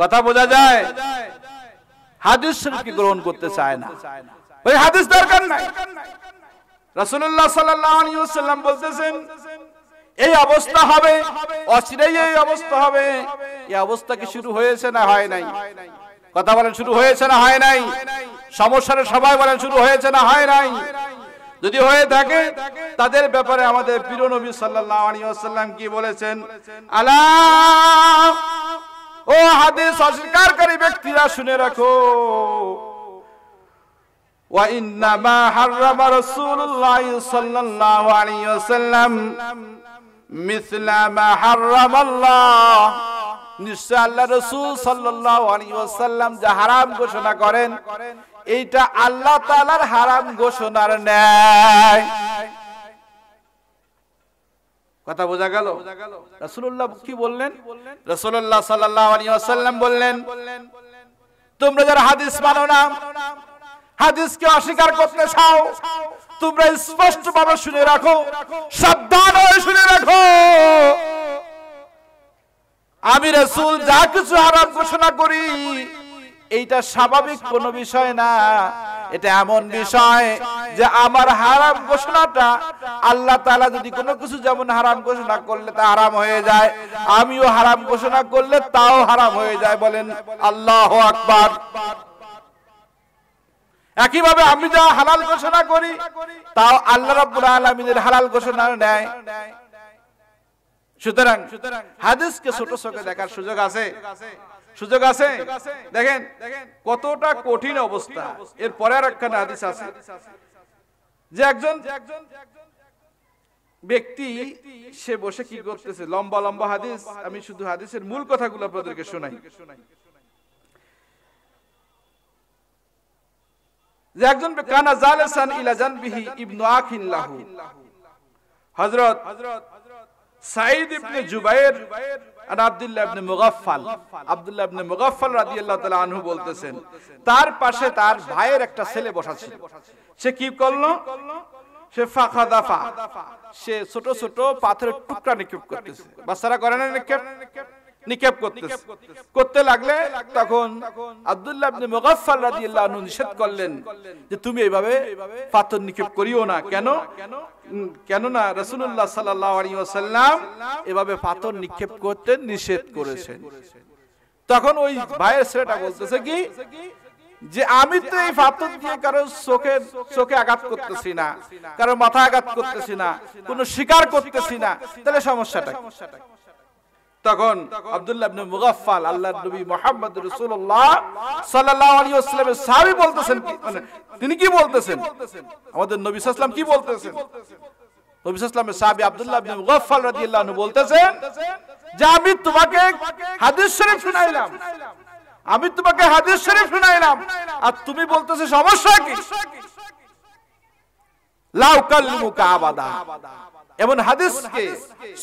কথা বোঝা যায়? হাদিস শরীফকে গ্রহণ করতে চায় না, ওই হাদিস দরকার নাই। রাসূলুল্লাহ সাল্লাল্লাহু আলাইহি ওয়াসাল্লাম বলতেছেন, এই অবস্থা হবে, অচিরেই এই অবস্থা হবে। এই অবস্থা কি শুরু হয়েছে না হয় নাই? কথা বলেন, শুরু হয়েছে না হয় নাই? সমস্যার সবাই বলেন, শুরু হয়েছে না হয় নাই? যদি হয়ে থাকে, তাদের ব্যাপারে আমাদের প্রিয় নবী সাল্লাল্লাহু আলাইহি ওয়াসাল্লাম কি বলেছেন? আলা, ও হাদিস অস্বীকারী ব্যক্তিরা শুনে রাখো, ওয়া ইন্নামা হারামা রাসূলুল্লাহ সাল্লাল্লাহু আলাইহি ওয়াসাল্লাম মিসলা মা হারামাল্লাহ, নিশ্চয় আল্লাহ রাসূল সাল্লাল্লাহু আলাইহি ওয়াসাল্লাম যা হারাম ঘোষণা করেন, এইটা আল্লাহ তাআলার হারাম ঘোষণার ন্যায়। কথা বোঝা গেল? রাসূলুল্লাহ কি বললেন? রাসূলুল্লাহ সাল্লাল্লাহু আলাইহি ওয়াসাল্লাম বললেন, তোমরা যারা হাদিস মানো না, হাদিসকে অস্বীকার করতে চাও, তোমরা স্পষ্টভাবে শুনে রাখো, সাবধান হয়ে শুনে রাখো, আমি রাসূল যা কিছু হারাম ঘোষণা করি, এইটা স্বাভাবিক কোনো বিষয় না। এটা এমন বিষয় যে আমার হারাম ঘোষণাটা, আল্লাহ তাআলা যদি কোনো কিছু যেমন হারাম ঘোষণা করলে তা হারাম হয়ে যায়, আমিও হারাম ঘোষণা করলে তাও হারাম হয়ে যায়। বলেন আল্লাহু আকবার। একইভাবে আমি যা হালাল ঘোষণা করি, তাও আল্লাহ রাব্বুল আলামিনের হালাল ঘোষণার ন্যায়। সুতরাং হাদিসকে ছোট চোখে দেখার সুযোগ আছে, সুযোগ আছে। দেখেন কতটা কঠিন অবস্থা। এর পরে আর একটা হাদিস আছে যে একজন ব্যক্তি সে বসে কি করতেছে, লম্বা লম্বা হাদিস, আমি শুধু হাদিসের মূল কথাগুলো আপনাদেরকে শোনাই। যে একজন কানা জালিসান ইলা জানবিহি ইবনু আখিন লাহু, হযরত সাঈদ ইবনে জুবাইর আর আব্দুল্লাহ ইবনে মুগাফফাল, আব্দুল্লাহ ইবনে মুগাফফাল রাদিয়াল্লাহু তাআলা আনহু বলতেছেন, তার পাশে তার ভাইয়ের একটা ছেলে বসা ছিল। সে কি করলো? সে ফাখাদাফা, সে ছোট ছোট পাথরের টুকরা নিক্ষেপ করতেছে। বাচ্চারা করে না নিক্ষেপ? নিক্ষেপ করতে লাগলে তখন আব্দুল্লাহ ইবনে মুগাফফাল রাদিয়াল্লাহু আনহু নিষেধ করলেন যে তুমি এইভাবে পাথর নিক্ষেপ করিও না। কেন না রাসূলুল্লাহ সাল্লাল্লাহু আলাইহি ওয়াসাল্লাম এভাবে পাথর নিক্ষেপ করতে নিষেধ করেছেন। তখন ওই ভাইয়ের ছেলেটা বলতেছে কি যে আমি তো এই পাথর দিয়ে কারো চোখে আঘাত করতেছি না, কারো মাথা আঘাত করতেছি না, কোনো শিকার করতেছি না, তাহলে সমস্যাটা কি? তখন আব্দুল্লাহ ইবনে মুগাফফাল আল্লাহর নবী মুহাম্মদ রাসূলুল্লাহ সাল্লাল্লাহু আলাইহি ওয়াসাল্লামের সাহাবী বলতেছেন কি, মানে তিনি কি বলতেছেন, আমাদের নবী সাল্লাল্লাহু আলাইহি ওয়াসাল্লাম কি বলতেছেন? নবী সাল্লাল্লাহু আলাইহি ওয়াসাল্লামের সাহাবী আব্দুল্লাহ ইবনে মুগাফফাল রাদিয়াল্লাহু আনহু বলতেছেন যে আমি তোমাকে হাদিস শরীফ শুনাইলাম, আর তুমি বলতেছো সমস্যা কি? লা উকাল্লিমুকা আবাদা, এমন হাদিসকে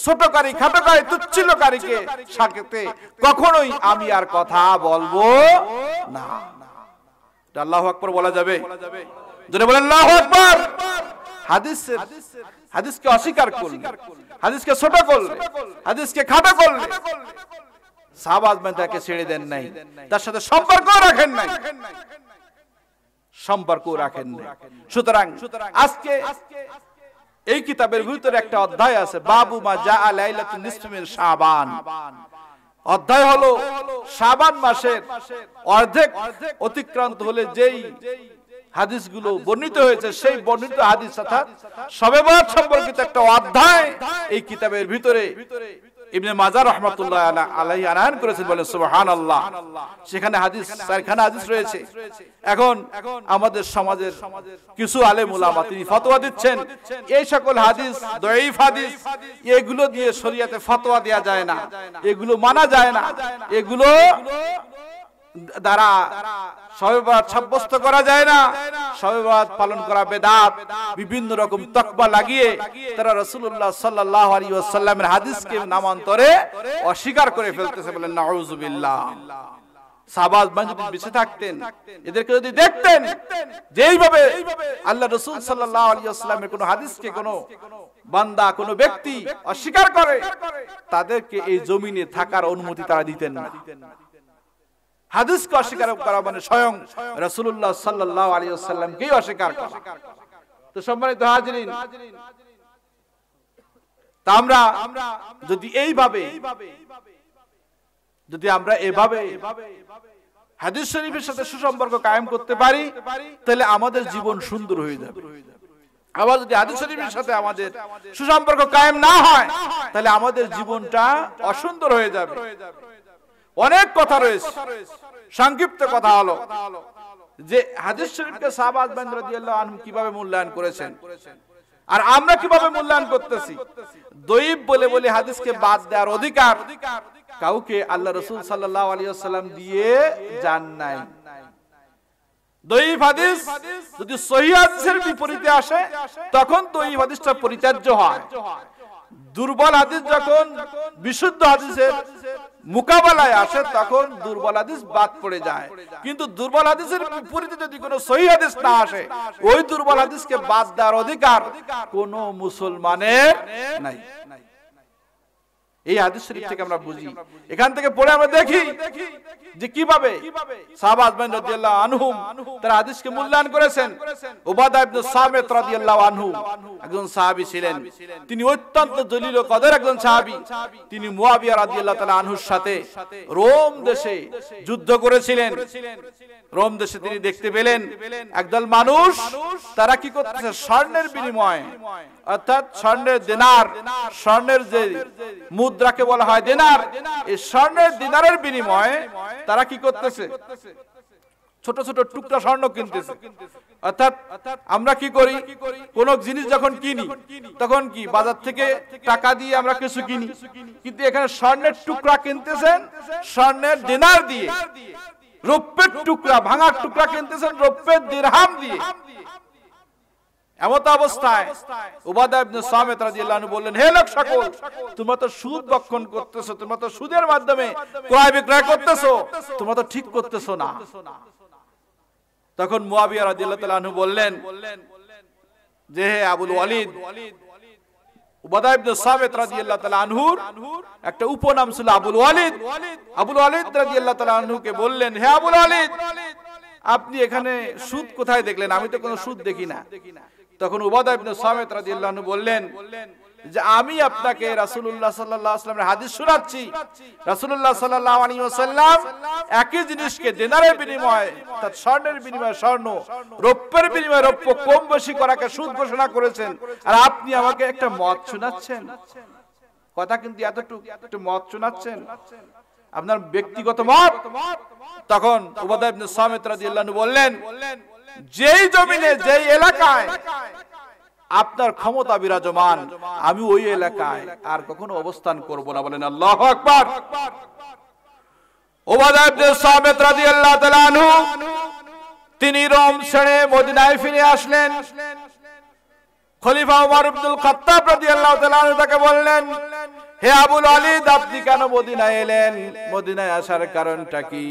ছোটকারী খাটোকারী তুচ্ছিলকারীকে সাথে কখনোই আমি আর কথা বলবো না। আল্লাহু আকবার বলা যাবে? জোরে বলেন আল্লাহু আকবার। হাদিসকে অস্বীকার করলে, হাদিসকে ছোট করলে, হাদিসকে খাটো করলে সাহাবাজ তাকে ছেড়ে দেন নাই, তার সাথে সম্পর্ক রাখেন নাই। সুতরাং আজকে এই কিতাবের ভিতরে একটা অধ্যায় আছে, বাবু মা জাআ লাইলাতুন নিসফি মিন শাবান। অধ্যায় হলো শাবান মাসের অর্ধেক অতিক্রান্ত হলে যেই হাদিসগুলো বর্ণিত হয়েছে সেই বর্ণিত হাদিস অর্থাৎ শবে বরাত সম্পর্কিত একটা অধ্যায় এই কিতাবের ভিতরে ইবনে মাজাহ রাহমাতুল্লাহ আলাইহি আনয়ন করেছেন। বলেন সুবহানাল্লাহ। সেখানে হাদিস, চারখানা হাদিস রয়েছে। এখন আমাদের সমাজের কিছু আলেম উলামা তিনি ফতোয়া দিচ্ছেন এই সকল হাদিস দঈফ হাদিস, এগুলো দিয়ে শরীয়তে ফতোয়া দেয়া যায় না, এগুলো মানা যায় না, এগুলো দ্বারা শবে বরাত সাব্যস্ত করা যায় না, শবে বরাত পালন করা বেদাত। বিভিন্ন রকম তকবা লাগিয়ে তারা রাসূলুল্লাহ সাল্লাল্লাহু আলাইহি ওয়াসাল্লামের হাদিসকে নামান্তরে অস্বীকার করে ফেলতেছে। বলেন নাউযুবিল্লাহ। সাহাবাজ যদি বেঁচে থাকতেন, এদেরকে যদি দেখতেন যে এইভাবে আল্লাহ রাসূল সাল্লাল্লাহু আলাইহি ওয়াসাল্লামের কোন হাদিসকে কোন বান্দা কোন ব্যক্তি অস্বীকার করে, তাদেরকে এই জমিনে থাকার অনুমতি তারা দিতেন না। হাদিসকে অস্বীকার করা মানে স্বয়ং রাসূলুল্লাহ সাল্লাল্লাহু আলাইহি ওয়াসাল্লামকেই অস্বীকার করা। তো সম্মানিত হাজিরিন, তা আমরা যদি এইভাবে হাদিস শরীফের সাথে সুসম্পর্ক কায়েম করতে পারি, তাহলে আমাদের জীবন সুন্দর হয়ে যাবে। আবার যদি হাদিস শরীফের সাথে আমাদের সুসম্পর্ক কায়েম না হয়, তাহলে আমাদের জীবনটা অসুন্দর হয়ে যাবে। অনেক কথা রয়েছে, সংক্ষিপ্ত কথা হলো যে হাদিস শরীফকে সাহাবাজ রাদিয়াল্লাহু আনহুম কিভাবে মূল্যায়ন করেছেন আর আমরা কিভাবে মূল্যায়ন করতেছি। দঈফ বলে বলে হাদিসকে বাদ দেওয়ার অধিকার কাউকে আল্লাহ রাসূল সাল্লাল্লাহু আলাইহি ওয়াসাল্লাম দিয়ে যান নাই। দঈফ হাদিস যদি সহিহ হাদিসের বিপরীতে আসে তখন দঈফ হাদিসটা পরিত্যাজ্য হয়। দুর্বল হাদিস যখন বিশুদ্ধ হাদিসের মোকাবেলায় আসে তখন দুর্বল হাদিস বাদ পড়ে যায়। কিন্তু দুর্বল হাদিসের বিপরীতে যদি কোনো সহিহ হাদিস না আসে, ওই দুর্বল হাদিসকে বাদ দেওয়ার অধিকার কোনো মুসলমানের নাই। এই হাদিস শরীফ থেকে আমরা বুঝি, এখান থেকে পড়ে আমরা দেখি যে কিভাবে সাহাবাজ রাদিয়াল্লাহু আনহুম তারা হাদিসকে মূল্যায়ন করেছেন। উবাদা ইবনে সামিত রাদিয়াল্লাহু আনহু একজন সাহাবী ছিলেন, তিনি অত্যন্ত জলিল ও কদর একজন সাহাবী। তিনি মুয়াবিয়া রাদিয়াল্লাহু তাআলা আনহুর সাথে রোম দেশে যুদ্ধ করেছিলেন। রোম দেশে তিনি দেখতে পেলেন একদল মানুষ তারা কি করতেছে, স্বর্ণের বিনিময়ে অর্থাৎ স্বর্ণের দিনার, স্বর্ণের যে মুদ্রাকে বলা হয় দিনার, এই স্বর্ণের দিনারের বিনিময়ে তারা কি করতেছে, ছোট ছোট টুকরা স্বর্ণ কিনতেছে। অর্থাৎ আমরা কি করি, কোন জিনিস যখন কিনি তখন কি বাজার থেকে টাকা দিয়ে আমরা কিছু কিনি, কিন্তু এখানে স্বর্ণের টুকরা কিনতেছেন স্বর্ণের দিনার দিয়ে, রৌপ্যের টুকরা ভাঙার টুকরা কিনতেছেন রৌপ্যের দিরহাম দিয়ে। এমত অবস্থায় উবাদা ইবনে সামিত রাদিয়াল্লাহু আনহু বললেন, হে লোক সকল, তোমরা তো সুদ ভক্ষণ করতেছো, তোমরা তো সুদের মাধ্যমে ক্রয় বিক্রয় করতেছো, তোমরা তো ঠিক করতেছো না। তখন মুয়াবিয়া রাদিয়াল্লাহু তাআলা আনহু বললেন যে হে আবুল ওয়ালিদ, উবাদা ইবনে সামিত রাদিয়াল্লাহু তাআলা আনহুর একটা উপনাম ছিল আবুল ওয়ালিদ। আবুল ওয়ালিদ রাদিয়াল্লাহু তাআলা আনহুকে বললেন, হে আবুল ওয়ালিদ, আপনি এখানে সুদ কোথায় দেখলেন? আমি তো কোনো সুদ দেখি না। তখন উবাদা ইবনে সামিত রাদিয়াল্লাহু আনহু বললেন যে আমি আপনাকে রাসূলুল্লাহ সাল্লাল্লাহু আলাইহি ওয়াসাল্লামের হাদিস শোনাচ্ছি। রাসূলুল্লাহ সাল্লাল্লাহু আলাইহি ওয়াসাল্লাম একই জিনিসকে দিনারের বিনিময়ে অর্থাৎ স্বর্ণের বিনিময়ে স্বর্ণ, রৌপ্যের বিনিময়ে রৌপ্য কম বেশি করাকে সুদ ঘোষণা করেছেন, আর আপনি আমাকে একটা মদ শোনাচ্ছেন। কথা কিন্তু এতটুকু, একটু মদ শোনাচ্ছেন, আপনার ব্যক্তিগত মত। তখন উবাদা ইবনে সামিত রাদিয়াল্লাহু আনহু বললেন, যেই জমিনে যেই এলাকায় আপনার ক্ষমতা বিরাজমান, আমি ওই এলাকায় আর কখনো অবস্থান করব না। বলেন আল্লাহু আকবার। উবাদা ইবনে সামিত রাদিয়াল্লাহু তাআলা আনহু তিনি রোম ছেড়ে মদিনায় ফিরে আসলেন। খলিফা ওমর ইবনুল খাত্তাব রাদিয়াল্লাহু তাআলা আনহু তাকে বললেন, হে আবুল ওয়ালিদ, আপনি কেন মদিনায় এলেন? মদিনায় আসার কারণটা কি?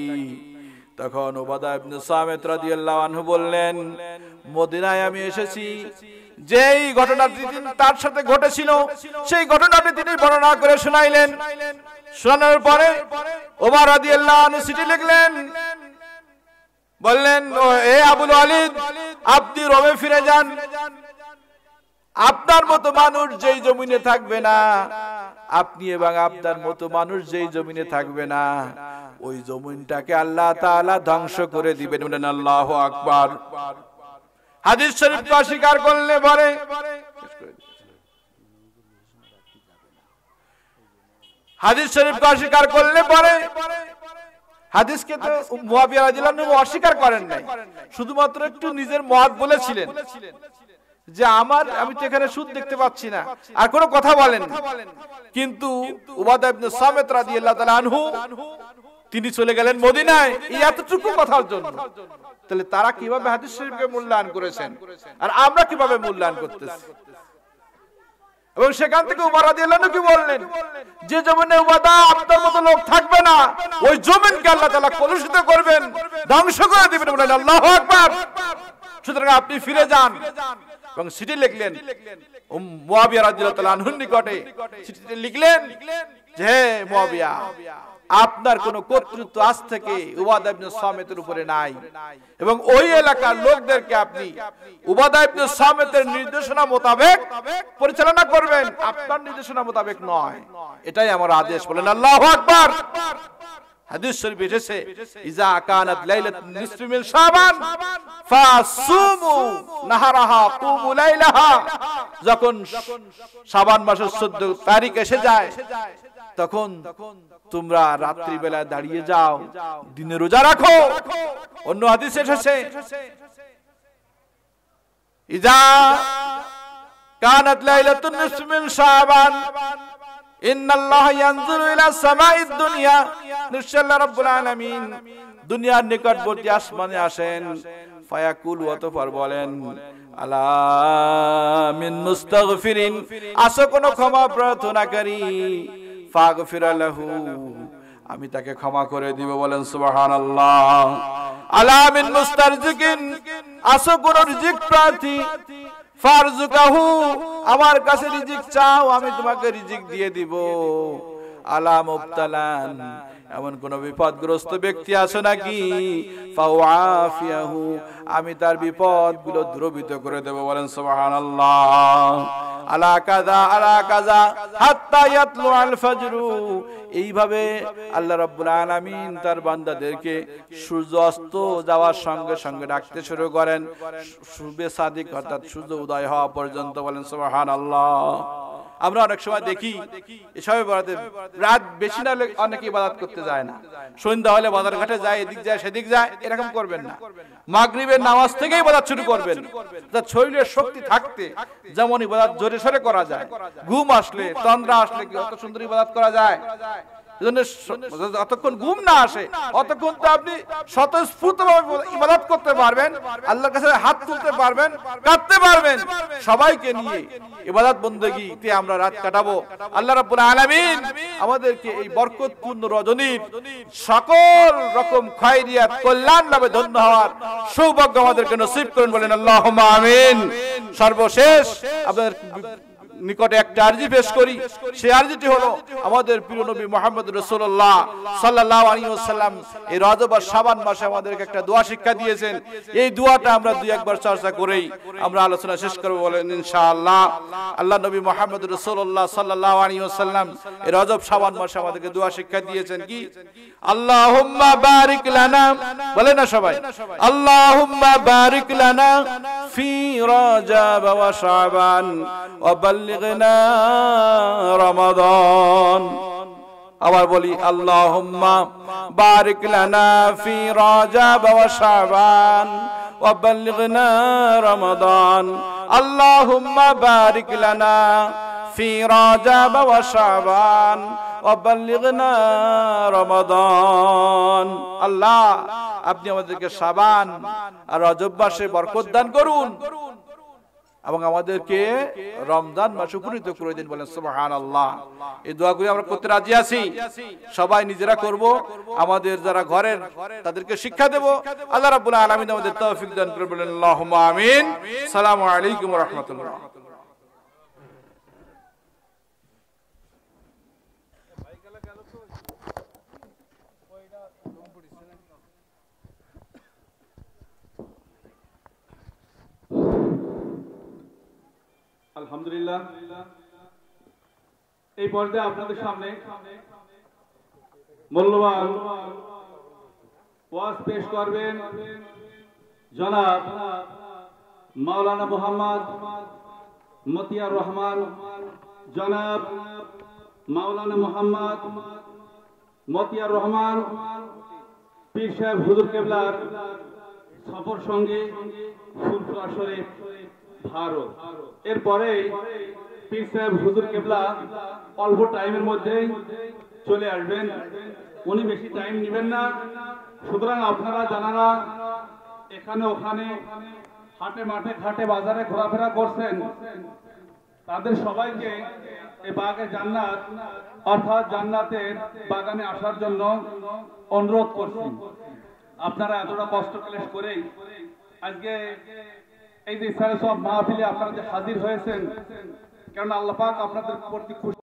তখন উবাদা ইবনে সামিত রাদিয়াল্লাহু আনহু বললেন, মদিনায় আমি এসেছি, যেই ঘটনাটি তার সাথে ঘটেছিল সেই ঘটনাটি তিনি বর্ণনা করে শোনাইলেন। শোনানোর পরে ওমর রাদিয়াল্লাহু আনহু চিঠি লিখলেন, বললেন, হে আবুল ওয়ালিদ, আপনি রোমে ফিরে যান। আপনার মতো মানুষ যেই জমিনে থাকবে না, আপনি এবং আপনার মতো মানুষ যেই জমিনে থাকবে না, ওই জমিনটাকে আল্লাহ তাআলা ধ্বংস করে দিবেন। বলেন আল্লাহু আকবার। হাদিস শরীফকে অস্বীকার করলে পরে হাদিসকে তো মুয়াবিয়া রাদিয়াল্লাহু আনহু অস্বীকার করেন নাই, শুধুমাত্র একটু নিজের মত বলেছিলেন যে আমি তো এখানে সুদ দেখতে পাচ্ছি না, আর কোনো কথা বলেন। কিন্তু উবাদা ইবনে সামিত রাদিয়াল্লাহু তাআলা আনহু তিনি চলে গেলেন মদিনায় এই এতটুকু কথার জন্য। তাহলে তারা কিভাবে হাদিস শরীফকে মূল্যায়ন করেছেন, আর আমরা কিভাবে মূল্যায়ন করতেছি? এবং সেখান থেকে উমর রাদিয়াল্লাহু আনহু কি বললেন, যে জমিনে উবাদা আপনার মতো লোক থাকবে না, ওই জমিনকে আল্লাহ তাআলা কলুষিত করবেন, ধ্বংস করে দিবেন। বলেন আল্লাহু আকবার। সুতরাং আপনি ফিরে যান। এবং চিঠি লিখলেন মুয়াবিয়া রাদিয়াল্লাহু তাআলা আনহুর নিকটে। চিঠিতে লিখলেন যে মুয়াবিয়া, আপনার কোন কর্তৃত্ব আজ থেকে উবাদা ইবনে সামিতের উপরে নাই, এবং ওই এলাকার লোকদেরকে আপনি উবাদা ইবনে সামিতের নির্দেশনা মোতাবেক পরিচালনা করবেন, আপনার নির্দেশনা মোতাবেক নয়। এটাই আমার আদেশ। বলেন আল্লাহু আকবার। হাদিস শরীফে এসেছে, ইজা কানাত লাইলাতুন নিসফি মিন শাবান ফাসুমু নাহারাহা কুমু লাইলাহা। যখন শাবান মাসের 14 তারিখ এসে যায়, তখন তোমরা রাত্রি বেলায় দাঁড়িয়ে যাও, দিনে রোজা রাখো। অন্য হাদিসে এসেছে, ইজা কানাত লাইলাতুন নিসফি মিন শাবান ইন্নাল্লাহ ইয়ানজুরু ইলা সামাইদ দুনিয়া। নিশ্চয় আল্লাহ রাব্বুল আলামিন দুনিয়ার নিকটবর্তী আসমানে আসেন। ফায়াকুল, অতঃপর বলেন, আলা মিন মুস্তাগফিরিন, আসো কোন ক্ষমা প্রার্থনাকারী, ফাগফির লাহু, আমি তাকে ক্ষমা করে দিব। বলেন সুবহানাল্লাহ। আলা মিন মুস্তারজিকিন, আসো কোন রিজিক প্রার্থী, ফারজুকাহু, আমার কাছে রিজিক চাও, আমি তোমাকে রিজিক দিয়ে দিব। আলা মুবতালান, এমন কোন বিপদগ্রস্ত ব্যক্তি আছে নাকি, ফাওয়াফিয়াহু, আমি তার বিপদগুলো দ্রবিত করে দেব। বলেন সুবহানাল্লাহ। আলা কাযা আলা কাযা হাত্তা ইয়াতলু আল ফজরু, এইভাবে আল্লাহ রাব্বুল আলামিন তার বান্দাদেরকে সূর্য অস্ত যাওয়ার সঙ্গে সঙ্গে ডাকতে শুরু করেন, শুবে সাদিক অর্থাৎ সূর্য উদয় হওয়া পর্যন্ত। বলেন সুবহানাল্লাহ। আমরা অনেক সময় দেখি এসবে বরাতে রাত বেশি না হলে অনেকে ইবাদত করতে যায় না, সন্ধ্যা হলে বাজার ঘাটে যায়, এদিক যায় সেদিক যায়, এরকম করবেন না। মাগরিবের নামাজ থেকেই ইবাদত শুরু করবেন, যাতে শরীরের শক্তি থাকতে যেমন ইবাদত জোরে সোরে করা যায়। ঘুম আসলে, তন্দ্রা আসলে কি অত সুন্দর ইবাদত করা যায়? যতক্ষণ ঘুম না আসে অতক্ষণ তো আপনি স্বতঃস্ফূর্তভাবে ইবাদত করতে পারবেন, আল্লাহর কাছে হাত তুলতে পারবেন, কাঁদতে পারবেন। সবাইকে নিয়ে ইবাদত বন্দেগীতে আমরা রাত কাটাবো। আল্লাহ রাব্বুল আলামিন আমাদেরকে এই বরকতপূর্ণ রজনীর সকল রকম খায়রিয়াত কল্যাণ লাভে ধন্য হওয়ার সৌভাগ্য আমাদেরকে নসিব করুন। বলেন আল্লাহুম্মা আমিন। সর্বশেষ আপনাদের নিকটে একটা আরজি পেশ করি। সেই আরজিটি হলো আমাদের প্রিয় নবী মুহাম্মদ রাসূলুল্লাহ সাল্লাল্লাহু আলাইহি ওয়াসাল্লাম এই রজব আর শাবান মাসে আমাদেরকে একটা দোয়া শিক্ষা দিয়েছেন। এই দোয়াটা আমরা দুই একবার চর্চা করেই আমরা আলোচনা শেষ করব বলেন ইনশাআল্লাহ। আল্লাহ নবী মুহাম্মদ রাসূলুল্লাহ সাল্লাল্লাহু আলাইহি ওয়াসাল্লাম এই রজব শাবান মাসে আমাদেরকে দোয়া শিক্ষা দিয়েছেন কি, আল্লাহুম্মা বারিক লানা, বলেন না সবাই, আল্লাহুম্মা বারিক লানা ফি রজব ওয়া শাবান ওয়া বাল্লিগনা রমাদান। আবার বলি, আল্লাহুম্মা বারিক লানা ফি রজব ওয়া শাবান ওয়া বাল্লিগনা রমাদান। আল্লাহুম্মা বারিক লানা ফি রজব ওয়া শাবান ওয়া বাল্লিগনা রমাদান। আল্লাহ, আপনি আমাদেরকে শাবান আর রজব মাসে বরকত দান করুন এবং আমাদেরকে রমজান মাসে উপনীত করে দিন, বলেন সুবহানাল্লাহ। এই দোয়াগুলো আমরা করতে রাজি আছি, সবাই নিজেরা করব, আমাদের যারা ঘরের তাদেরকে শিক্ষা দেব। আল্লাহ রাব্বুল আলামিন আমাদের তৌফিক দান করুন, বলেন আল্লাহুম্মা আমিন। আসসালামু আলাইকুম ওয়া রাহমাতুল্লাহ। আলহামদুলিল্লাহ, এই পর্যায়ে আপনাদের সামনে মূল্যবান ওয়াজ পেশ করবেন জনাব মাওলানা মুহাম্মদ মতিয়ার রহমান, জনাব মাওলানা মুহাম্মদ মতিয়ার রহমান পীর সাহেব হুজুর কেবলার সফর সঙ্গী ফুরফুরা শরীফ ভারত। এরপরে পীর সাহেব হুজুর কেবলা অল্প টাইমের মধ্যেই চলে আসবেন, উনি বেশি টাইম নেবেন না। সুতরাং আপনারা যারা এখানে ওখানে হাটে মাঠে ঘাটে বাজারে ঘোরাফেরা করছেন, তাদের সবাইকে এই বাগে জান্নাত অর্থাৎ জান্নাতের বাগানে আসার জন্য অনুরোধ করছি। আপনারা এতটা কষ্ট ক্লেশ করেই আজকে এই যে ইসলামের সব মাহফিলে আপনারা যে হাজির হয়েছেন, কারণ আল্লাহ পাক আপনাদের প্রতি খুশি।